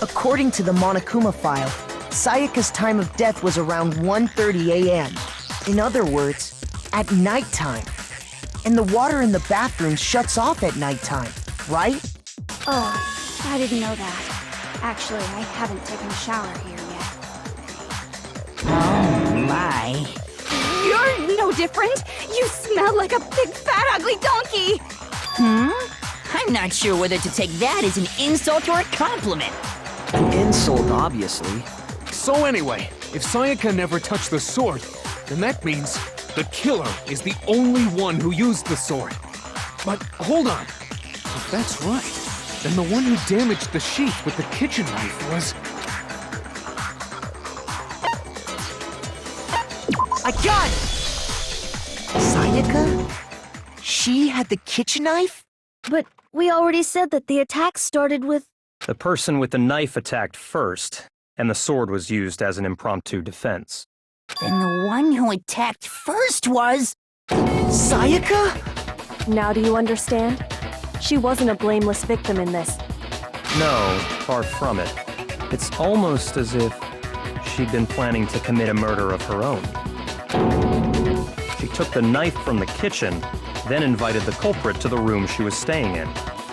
According to the Monokuma file, Sayaka's time of death was around 1:30 a.m. In other words, at nighttime. And the water in the bathroom shuts off at nighttime, right? Oh, I didn't know that. Actually, I haven't taken a shower here yet. Oh my. You're no different! You smell like a big fat ugly donkey! I'm not sure whether to take that as an insult or a compliment. An insult, obviously. So anyway, if Sayaka never touched the sword, then that means the killer is the only one who used the sword. But hold on. If that's right, then the one who damaged the sheath with the kitchen knife was... I got it! Sayaka? She had the kitchen knife? But we already said that the attack started with... The person with the knife attacked first, and the sword was used as an impromptu defense. Then the one who attacked first was... Sayaka? Now do you understand? She wasn't a blameless victim in this. No, far from it. It's almost as if she'd been planning to commit a murder of her own. She took the knife from the kitchen, then invited the culprit to the room she was staying in.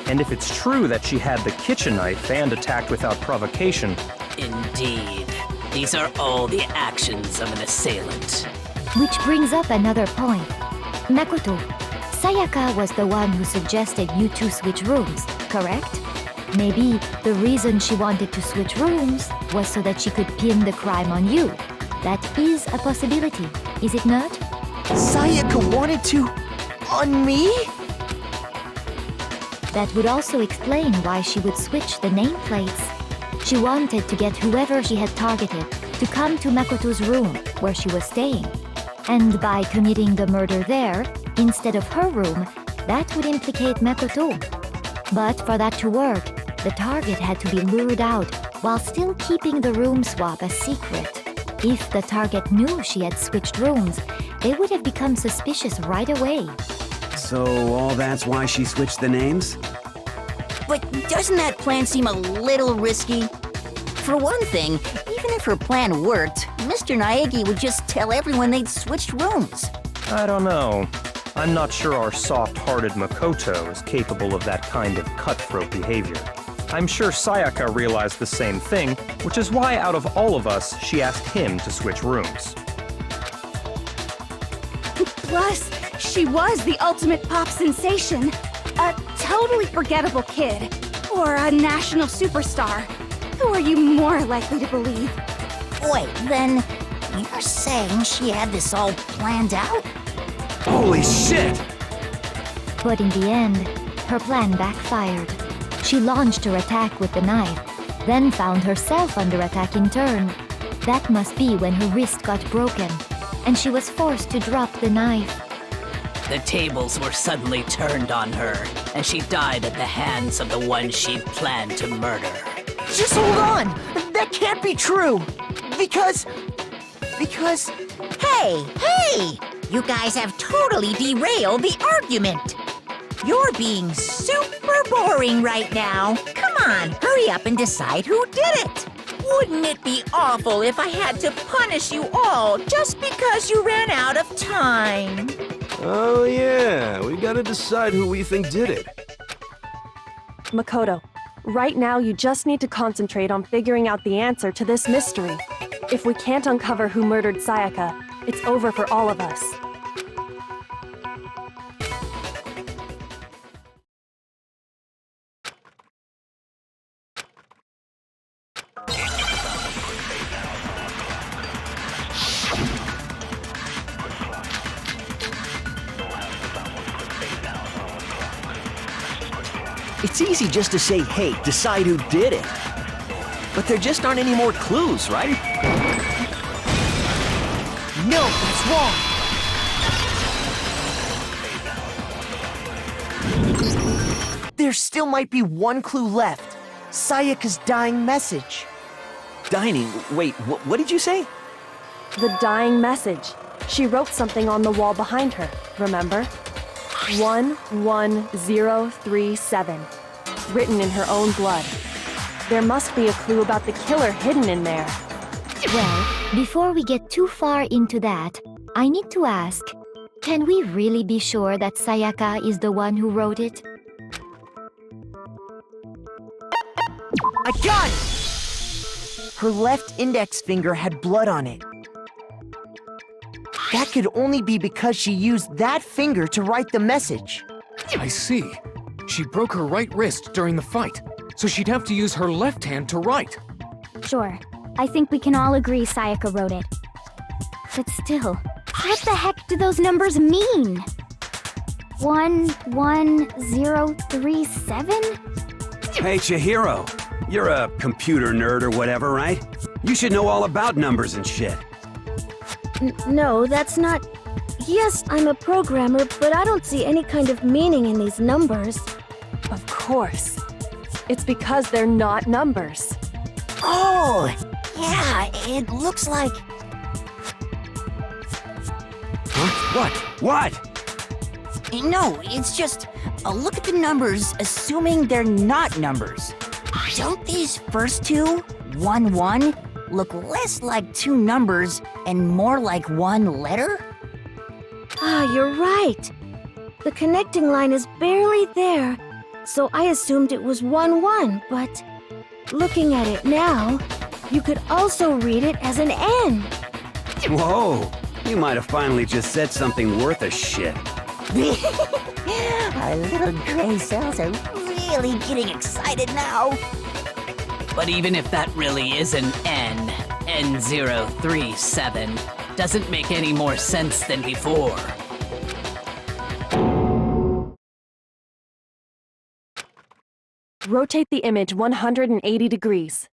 And if it's true that she had the kitchen knife and attacked without provocation... Indeed. These are all the actions of an assailant. Which brings up another point. Makoto, Sayaka was the one who suggested you two switch rooms, correct? Maybe the reason she wanted to switch rooms was so that she could pin the crime on you. That is a possibility, is it not? Sayaka wanted to... on me? That would also explain why she would switch the nameplates. She wanted to get whoever she had targeted to come to Makoto's room where she was staying. And by committing the murder there, instead of her room, that would implicate Makoto. But for that to work, the target had to be lured out while still keeping the room swap a secret. If the target knew she had switched rooms, they would have become suspicious right away. So all that's why she switched the names? But doesn't that plan seem a little risky? For one thing, even if her plan worked, Mr. Naegi would just tell everyone they'd switched rooms. I don't know. I'm not sure our soft-hearted Makoto is capable of that kind of cutthroat behavior. I'm sure Sayaka realized the same thing, which is why out of all of us, she asked him to switch rooms. Plus, she was the ultimate pop sensation. A totally forgettable kid. Or a national superstar. Who are you more likely to believe? Wait, then you're saying she had this all planned out? Holy shit! But in the end, her plan backfired. She launched her attack with the knife, then found herself under attack in turn. That must be when her wrist got broken, and she was forced to drop the knife. The tables were suddenly turned on her, and she died at the hands of the one she'd planned to murder. Just hold on! That can't be true! Because... Hey! You guys have totally derailed the argument! You're being super boring right now. Come on, hurry up and decide who did it! Wouldn't it be awful if I had to punish you all just because you ran out of time? Oh yeah, we gotta decide who we think did it. Makoto, right now you just need to concentrate on figuring out the answer to this mystery. If we can't uncover who murdered Sayaka, it's over for all of us. It's easy just to say, hey, decide who did it. But there just aren't any more clues, right? No, that's wrong! There still might be one clue left. Sayaka's dying message. Dining? Wait, what did you say? The dying message. She wrote something on the wall behind her, remember? 11037. Written in her own blood. There must be a clue about the killer hidden in there. Well, before we get too far into that, I need to ask, can we really be sure that Sayaka is the one who wrote it? I got it! Her left index finger had blood on it. That could only be because she used that finger to write the message. I see. She broke her right wrist during the fight, so she'd have to use her left hand to write. Sure. I think we can all agree Sayaka wrote it. But still, what the heck do those numbers mean? 11037? Hey, Chihiro. You're a computer nerd or whatever, right? You should know all about numbers and shit. No, that's not... Yes, I'm a programmer, but I don't see any kind of meaning in these numbers. Of course. It's because they're not numbers. Oh! Yeah, it looks like... Huh? What? No, it's just a look at the numbers, assuming they're not numbers. Don't these first two, 1-1, look less like two numbers and more like one letter? Ah, you're right. The connecting line is barely there, so I assumed it was 1-1, but looking at it now, you could also read it as an N. Whoa! You might have finally just said something worth a shit. Our little gray cells are really getting excited now. But even if that really is an N037, doesn't make any more sense than before. Rotate the image 180 degrees.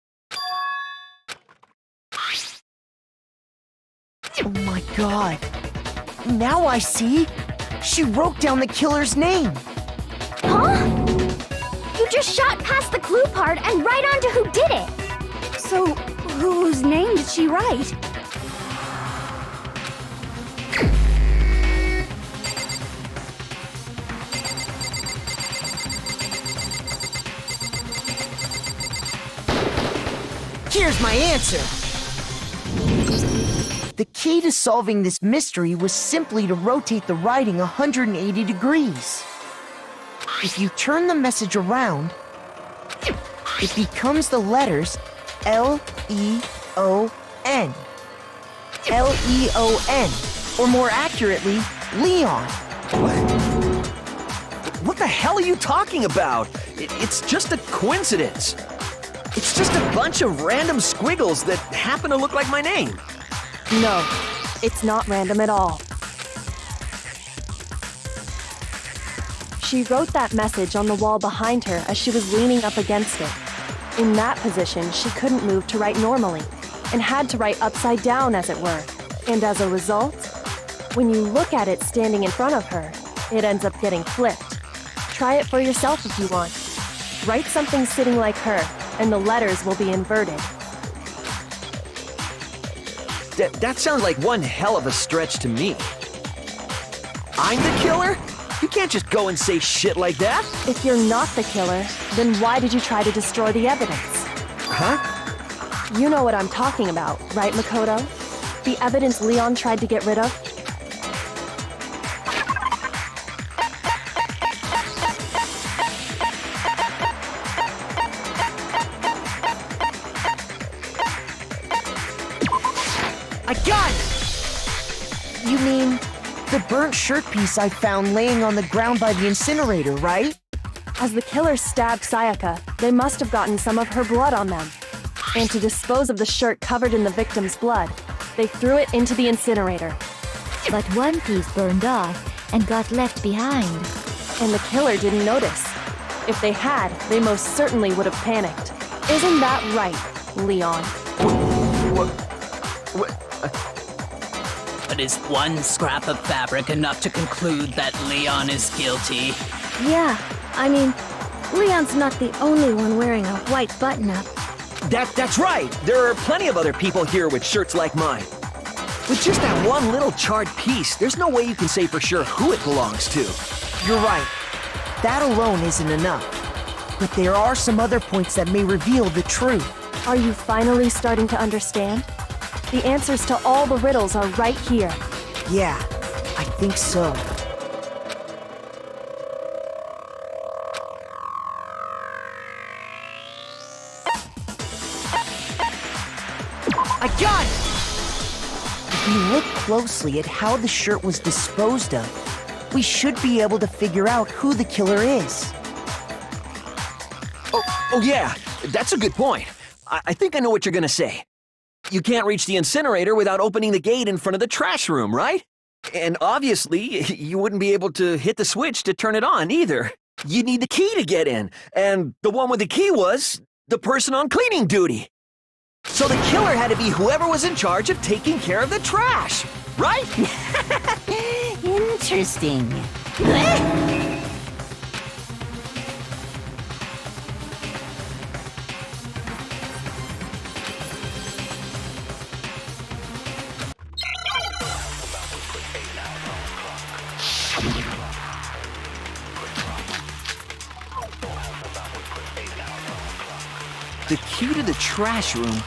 god. Now I see. She wrote down the killer's name. Huh? You just shot past the clue part and right onto who did it. So, whose name did she write? Here's my answer. The key to solving this mystery was simply to rotate the writing 180 degrees. If you turn the message around, it becomes the letters L-E-O-N. L-E-O-N, or more accurately, Leon. What the hell are you talking about? It's just a coincidence. It's just a bunch of random squiggles that happen to look like my name. No, it's not random at all. She wrote that message on the wall behind her as she was leaning up against it. In that position, she couldn't move to write normally, and had to write upside down, as it were. And as a result, when you look at it standing in front of her, it ends up getting flipped. Try it for yourself if you want. Write something sitting like her, and the letters will be inverted. That sounds like one hell of a stretch to me. I'm the killer? You can't just go and say shit like that. If you're not the killer, then why did you try to destroy the evidence? Huh? You know what I'm talking about, right, Makoto? The evidence Leon tried to get rid of? I got it! You mean the burnt shirt piece I found laying on the ground by the incinerator, right? As the killer stabbed Sayaka, they must have gotten some of her blood on them. And to dispose of the shirt covered in the victim's blood, they threw it into the incinerator. But one piece burned off and got left behind. And the killer didn't notice. If they had, they most certainly would have panicked. Isn't that right, Leon? But is one scrap of fabric enough to conclude that Leon is guilty? Yeah, I mean, Leon's not the only one wearing a white button-up. That's right! There are plenty of other people here with shirts like mine. With just that one little charred piece, there's no way you can say for sure who it belongs to. You're right. That alone isn't enough. But there are some other points that may reveal the truth. Are you finally starting to understand? The answers to all the riddles are right here. Yeah, I think so. I got it! If we look closely at how the shirt was disposed of, we should be able to figure out who the killer is. Oh yeah, that's a good point. I think I know what you're gonna say. You can't reach the incinerator without opening the gate in front of the trash room, right? And obviously, you wouldn't be able to hit the switch to turn it on either. You'd need the key to get in, and the one with the key was the person on cleaning duty. So the killer had to be whoever was in charge of taking care of the trash, right? Interesting. The key to the trash room.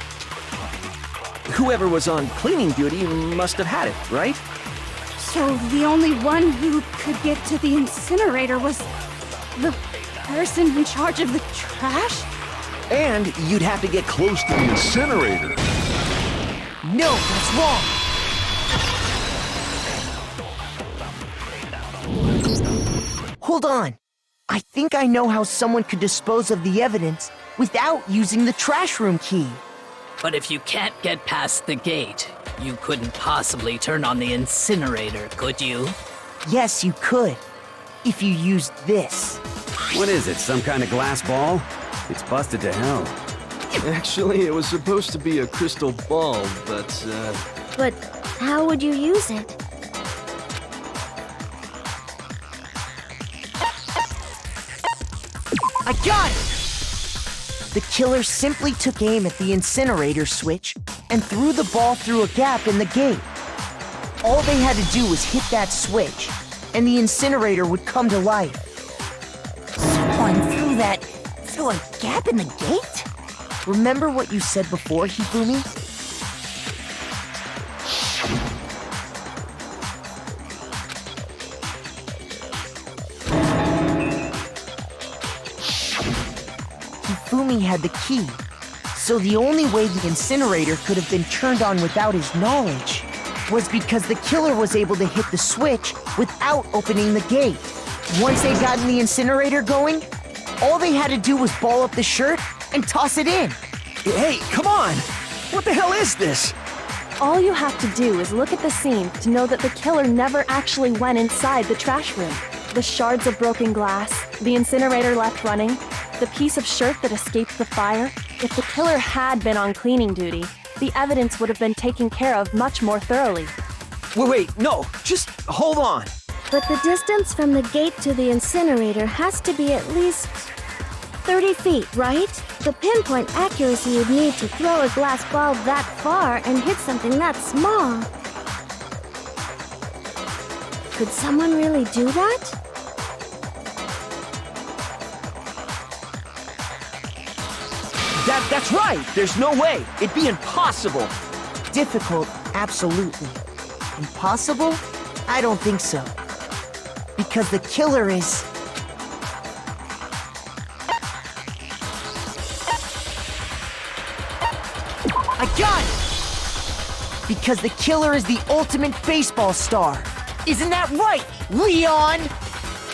Whoever was on cleaning duty must have had it, right? So the only one who could get to the incinerator was the person in charge of the trash? And you'd have to get close to the incinerator. No, that's wrong. Hold on. I think I know how someone could dispose of the evidence without using the trash room key. But if you can't get past the gate, you couldn't possibly turn on the incinerator, could you? Yes, you could. If you used this. What is it, some kind of glass ball? It's busted to hell. Actually, it was supposed to be a crystal ball, but, But How would you use it? I got it! The killer simply took aim at the incinerator switch and threw the ball through a gap in the gate. All they had to do was hit that switch, and the incinerator would come to life. Someone threw a gap in the gate? Remember what you said before, Hifumi? Hifumi had the key, so the only way the incinerator could have been turned on without his knowledge was because the killer was able to hit the switch without opening the gate. Once they'd gotten the incinerator going, all they had to do was ball up the shirt and toss it in. Hey, come on! What the hell is this? All you have to do is look at the scene to know that the killer never actually went inside the trash room. The shards of broken glass, the incinerator left running, the piece of shirt that escaped the fire. If the killer had been on cleaning duty, the evidence would have been taken care of much more thoroughly. Wait, no, just hold on. But the distance from the gate to the incinerator has to be at least 30 feet, right? The pinpoint accuracy you'd need to throw a glass ball that far and hit something that small. Could someone really do that? That's right! There's no way! It'd be impossible! Difficult, absolutely. Impossible? I don't think so. Because the killer is... I got it! Because the killer is the ultimate baseball star. Isn't that right, Leon?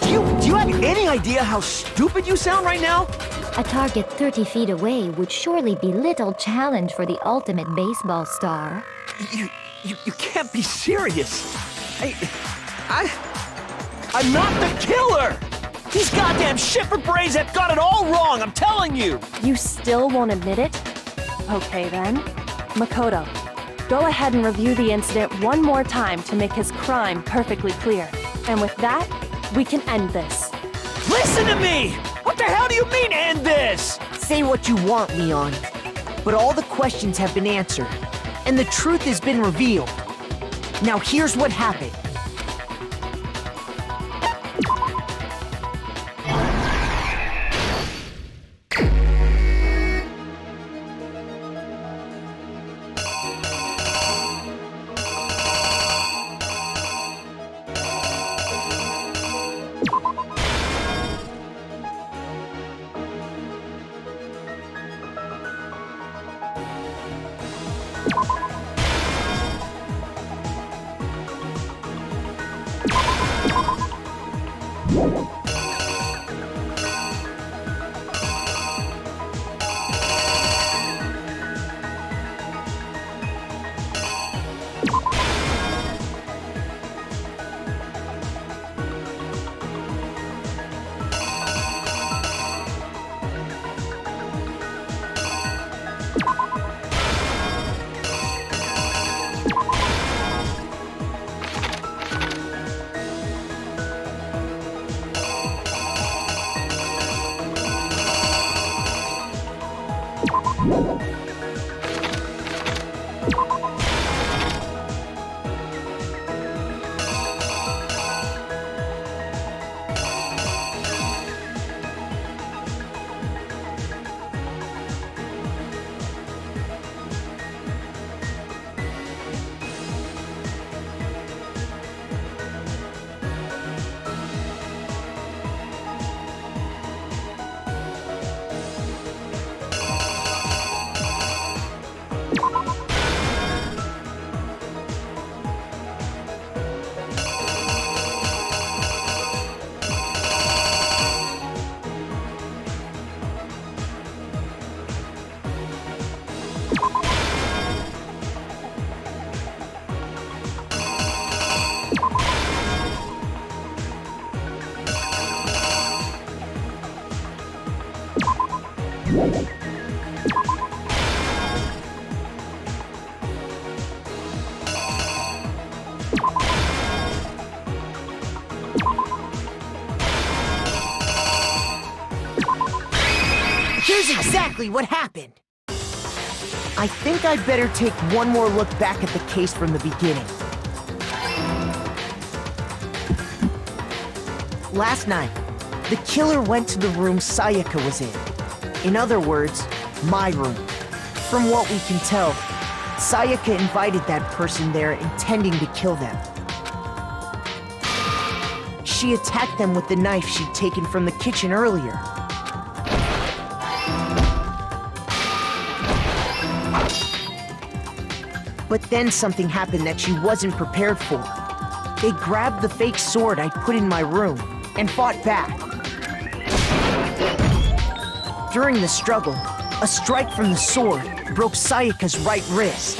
Do you have any idea how stupid you sound right now? A target 30 feet away would surely be little challenge for the ultimate baseball star. You can't be serious. I'm not the killer! These goddamn Shiffer Braves have got it all wrong, I'm telling you! You still won't admit it? Okay then. Makoto, go ahead and review the incident one more time to make his crime perfectly clear. And with that, we can end this. Listen to me! What the hell do you mean, end this? Say what you want, Leon. But all the questions have been answered, and the truth has been revealed. Now here's what happened. exactly what happened. I think I'd better take one more look back at the case from the beginning. Last night, the killer went to the room Sayaka was in. In other words, my room. From what we can tell, Sayaka invited that person there intending to kill them. She attacked them with the knife she'd taken from the kitchen earlier. But then something happened that she wasn't prepared for. They grabbed the fake sword I put in my room and fought back. During the struggle, a strike from the sword broke Sayaka's right wrist.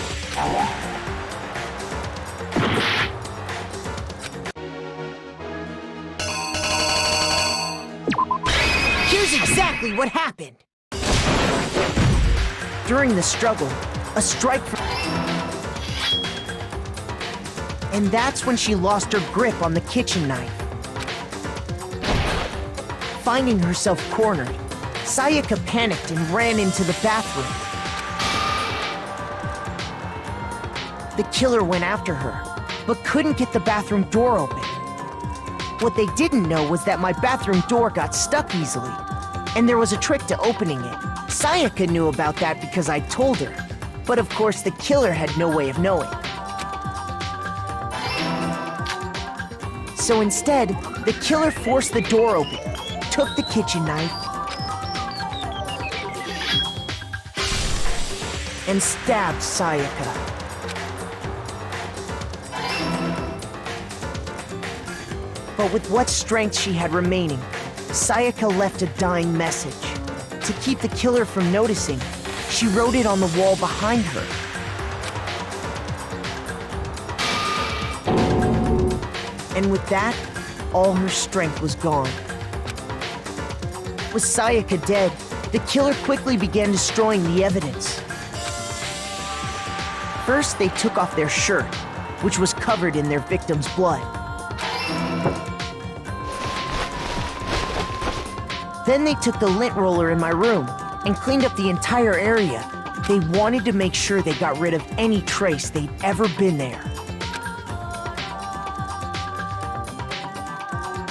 Here's exactly what happened. During the struggle, a strike from... And that's when she lost her grip on the kitchen knife. Finding herself cornered, Sayaka panicked and ran into the bathroom. The killer went after her, but couldn't get the bathroom door open. What they didn't know was that my bathroom door got stuck easily, and there was a trick to opening it. Sayaka knew about that because I told her, but of course the killer had no way of knowing. So instead, the killer forced the door open, took the kitchen knife, and stabbed Sayaka. But with what strength she had remaining, Sayaka left a dying message. To keep the killer from noticing, she wrote it on the wall behind her. And with that, all her strength was gone. With Sayaka dead, the killer quickly began destroying the evidence. First, they took off their shirt, which was covered in their victim's blood. Then they took the lint roller in my room and cleaned up the entire area. They wanted to make sure they got rid of any trace they'd ever been there.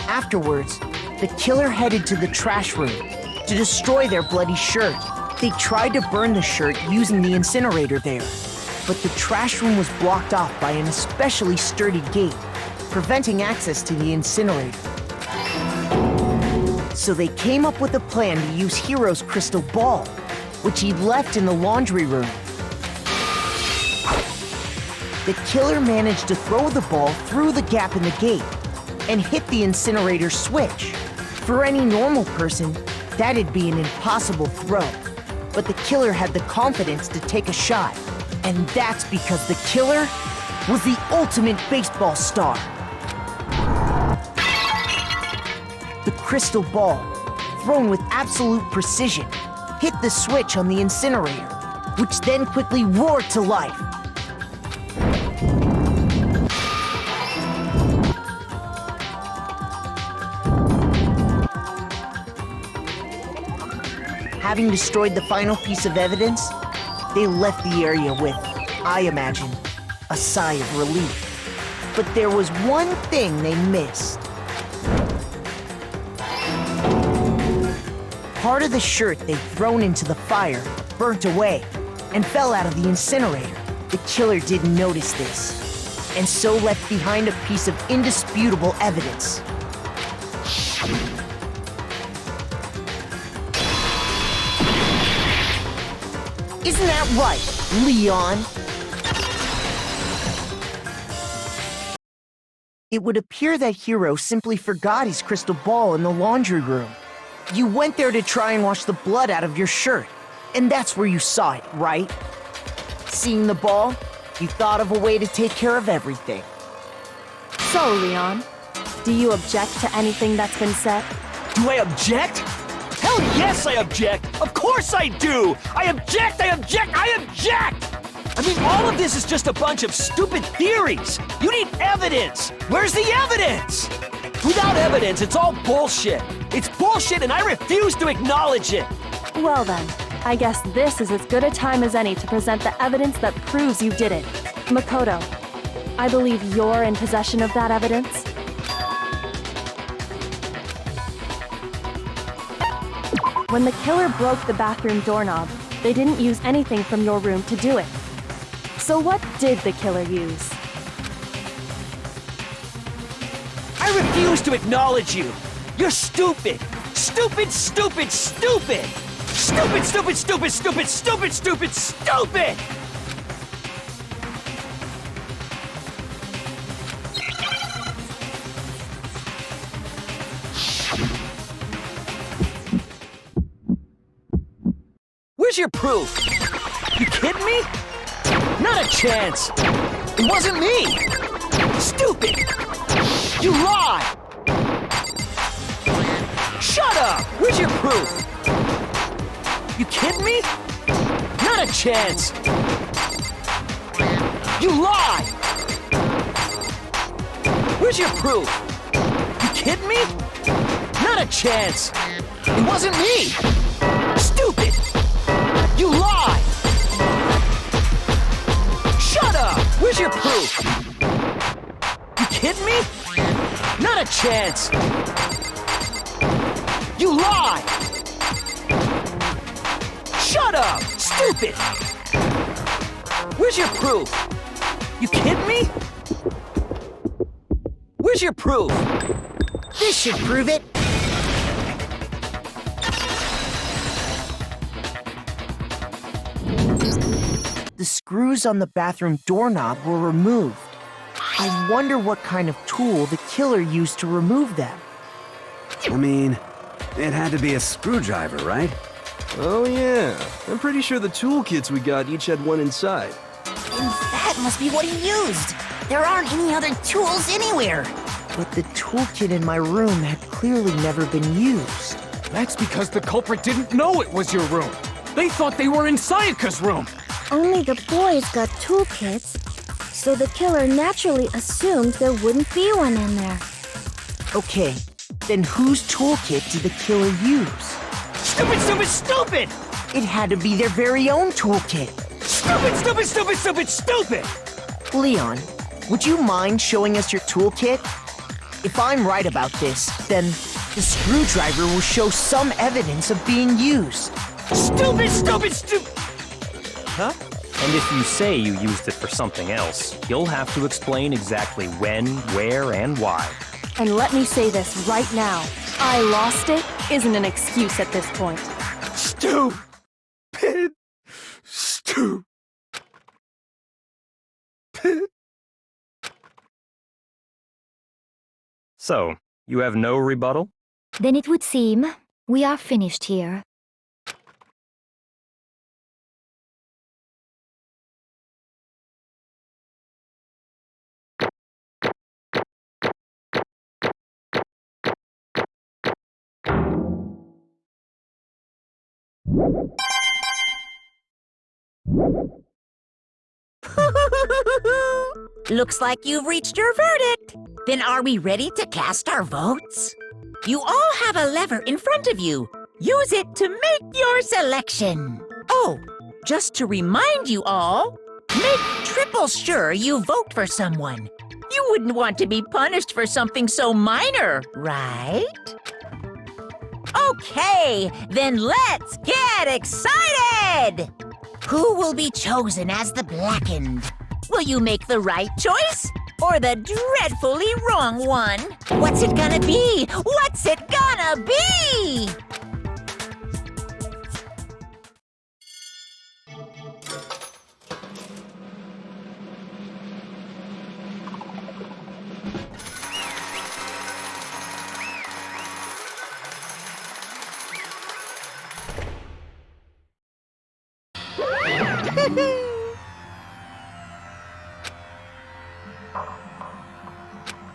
Afterwards, the killer headed to the trash room to destroy their bloody shirt. They tried to burn the shirt using the incinerator there, but the trash room was blocked off by an especially sturdy gate, preventing access to the incinerator. So they came up with a plan to use Hiro's crystal ball, which he'd left in the laundry room. The killer managed to throw the ball through the gap in the gate and hit the incinerator switch. For any normal person, that'd be an impossible throw. But the killer had the confidence to take a shot. And that's because the killer was the ultimate baseball star. The crystal ball, thrown with absolute precision, hit the switch on the incinerator, which then quickly roared to life. Having destroyed the final piece of evidence, they left the area with, I imagine, a sigh of relief. But there was one thing they missed. Part of the shirt they'd thrown into the fire burnt away and fell out of the incinerator. The killer didn't notice this, and so left behind a piece of indisputable evidence. Isn't that right, Leon? It would appear that Hiro simply forgot his crystal ball in the laundry room. You went there to try and wash the blood out of your shirt, and that's where you saw it, right? Seeing the ball, you thought of a way to take care of everything. So, Leon, do you object to anything that's been said? Do I object? Hell yes, I object! Of course I do! I object! I object! I object! I mean, all of this is just a bunch of stupid theories! You need evidence! Where's the evidence? Without evidence, it's all bullshit! It's bullshit and I refuse to acknowledge it! Well then, I guess this is as good a time as any to present the evidence that proves you did it. Makoto, I believe you're in possession of that evidence. When the killer broke the bathroom doorknob, they didn't use anything from your room to do it. So what did the killer use? I refuse to acknowledge you! You're stupid! Stupid, stupid, stupid! Stupid, stupid, stupid, stupid, stupid, stupid, stupid! Where's your proof? You kidding me? Not a chance! It wasn't me! Stupid! You lie! Shut up! Where's your proof? You kidding me? Not a chance! You lie! Where's your proof? You kidding me? Not a chance! It wasn't me! Stupid! You lie! Shut up! Where's your proof? You kidding me? Not a chance! You lie! Shut up! Stupid! Where's your proof? You kidding me? Where's your proof? This should prove it. The screws on the bathroom doorknob were removed. I wonder what kind of tool the killer used to remove them. I mean, it had to be a screwdriver, right? Oh yeah, I'm pretty sure the toolkits we got each had one inside. And that must be what he used. There aren't any other tools anywhere. But the toolkit in my room had clearly never been used. That's because the culprit didn't know it was your room. They thought they were in Sayaka's room. Only the boys got toolkits, so the killer naturally assumed there wouldn't be one in there. Okay, then whose toolkit did the killer use? Stupid, stupid, stupid! It had to be their very own toolkit. Stupid, stupid, stupid, stupid, stupid! Leon, would you mind showing us your toolkit? If I'm right about this, then the screwdriver will show some evidence of being used. Stupid, stupid, stupid! Huh? And if you say you used it for something else, you'll have to explain exactly when, where, and why. And let me say this right now. I lost it isn't an excuse at this point. Stupid. Stupid. So, you have no rebuttal? Then it would seem we are finished here. Looks like you've reached your verdict. Then are we ready to cast our votes? You all have a lever in front of you. Use it to make your selection. Oh, just to remind you all, make triple sure you vote for someone. You wouldn't want to be punished for something so minor, right? Okay, then let's get excited! Who will be chosen as the Blackened? Will you make the right choice or the dreadfully wrong one? What's it gonna be? What's it gonna be?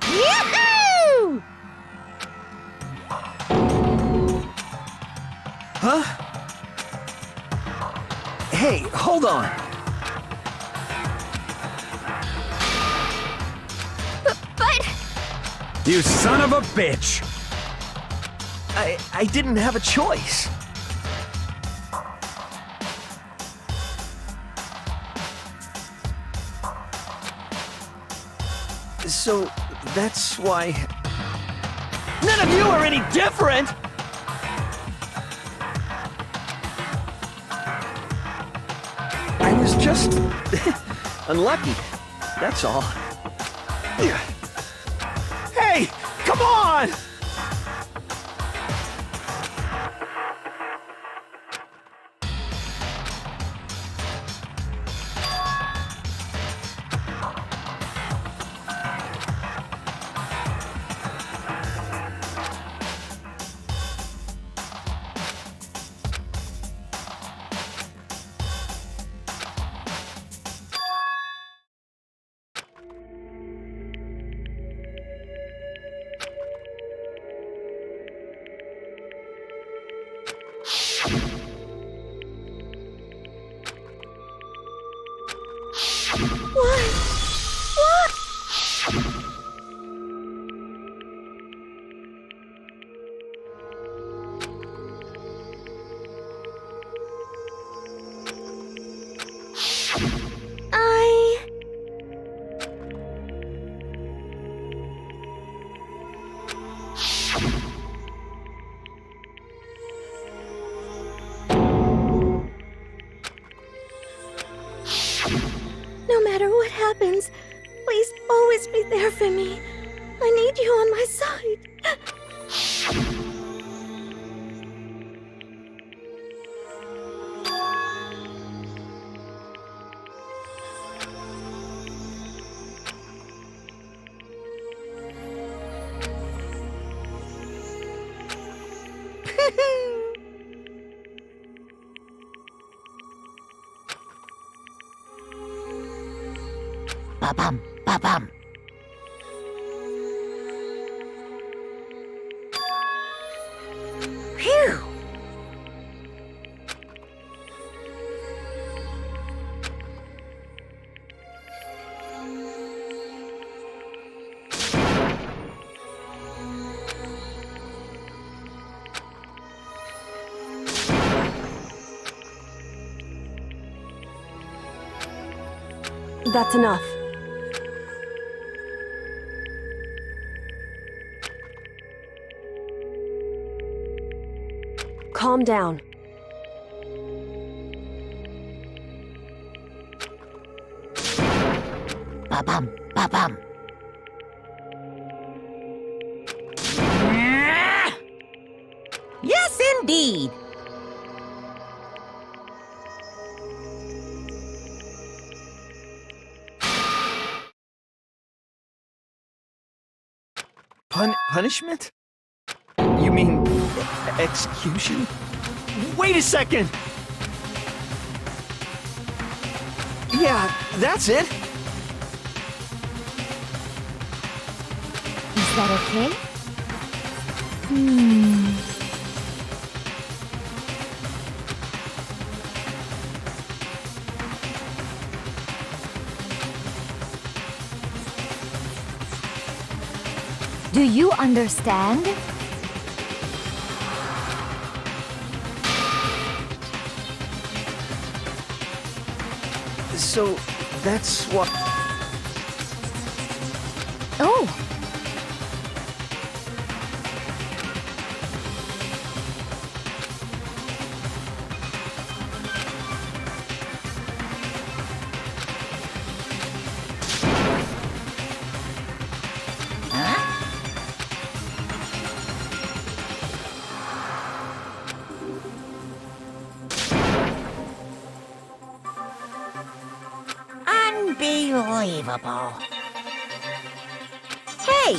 Yoo-hoo! Huh? Hey, hold on. But... You son of a bitch! I didn't have a choice. So that's why... None of you are any different! I was just... unlucky. That's all. Hey! Come on! No matter what happens, please always be there for me. I need you on my side. Ba-bum, ba-bum. Phew! That's enough. Calm down. Ba-bum, ba-bum. Yes, indeed. Punishment? You mean execution? Wait a second! Yeah, that's it. Is that okay? Do you understand? So, that's what... Oh! Unbelievable. Hey,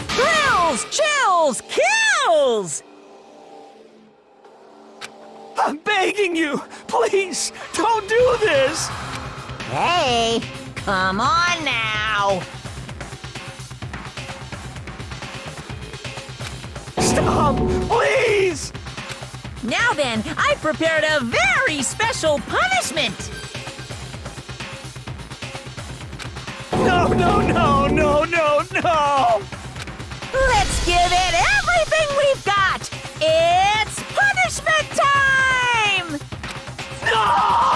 Thrills, chills, kills! I'm begging you! Please, don't do this! Hey, come on now! Stop, please! Now then, I've prepared a very special punishment! No, no, no, no, no, no! Let's give it everything we've got! It's punishment time! No!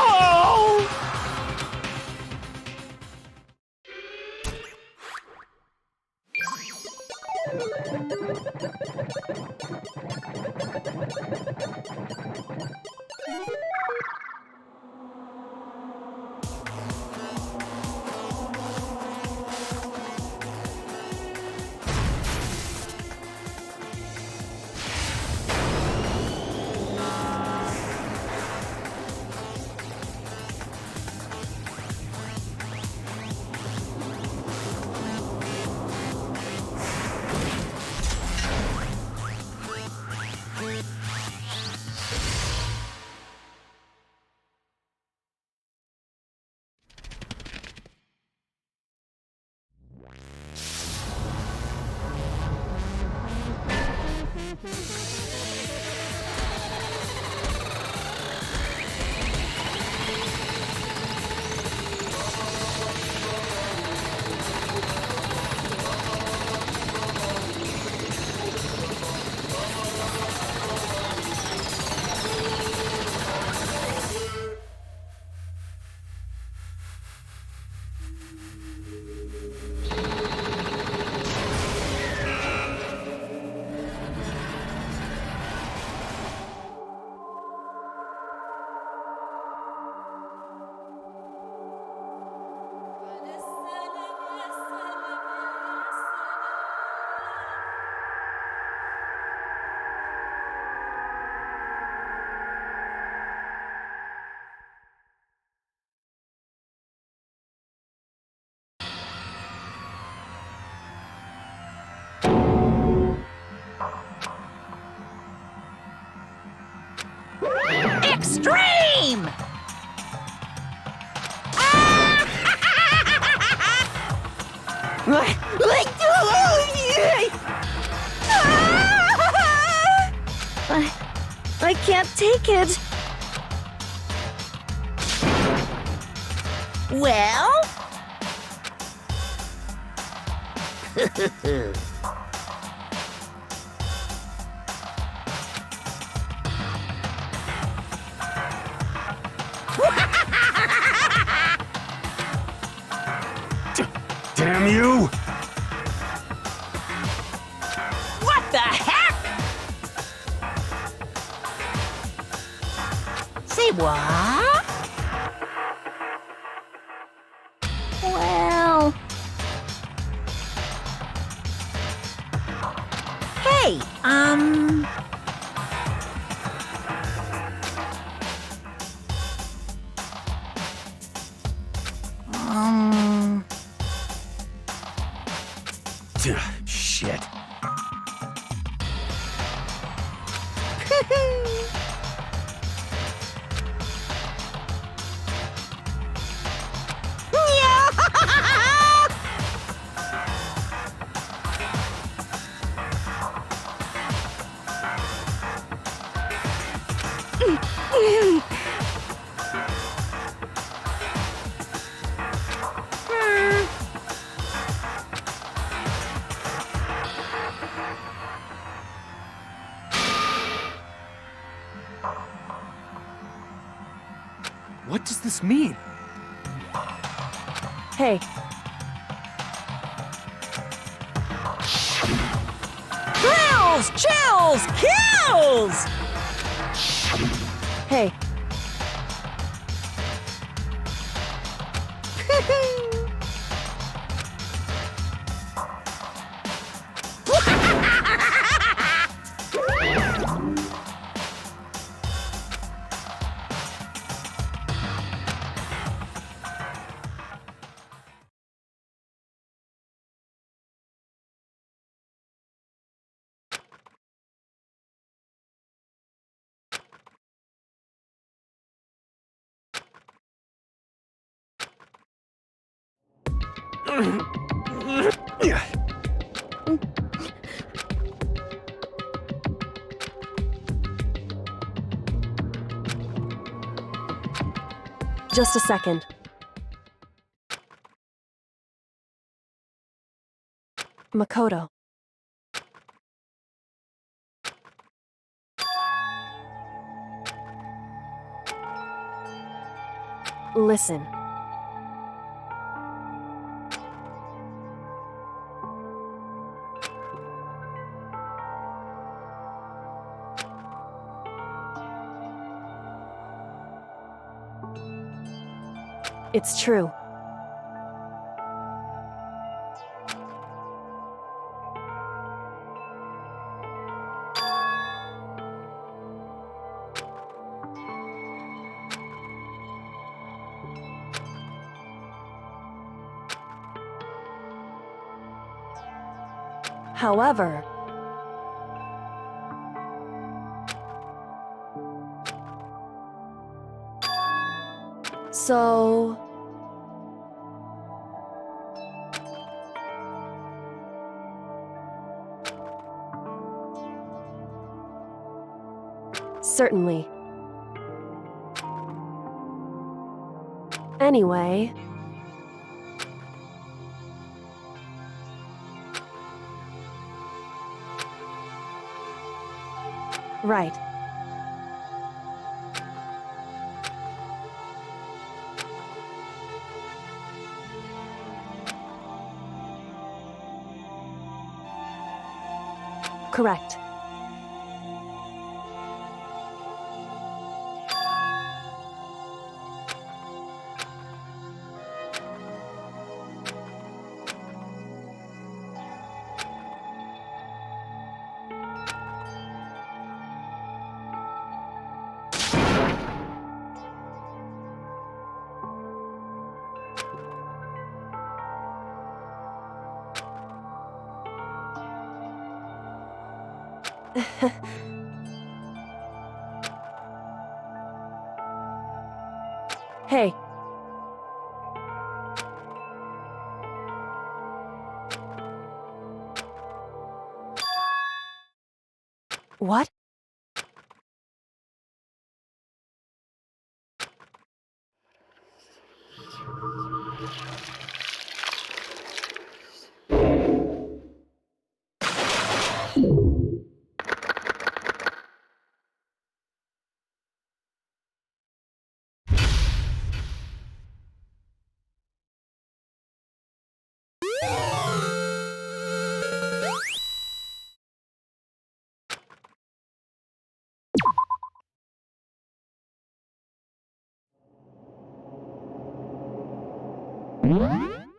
Extreme! I can't take it. Well? Damn you! What the heck? Say what? Well... Hey, Shit. What does this mean? Hey, thrills, chills, kills! hey, just a second. Makoto. Listen. It's true. However, so... Certainly. Anyway... Right. Correct. Hey. What? What?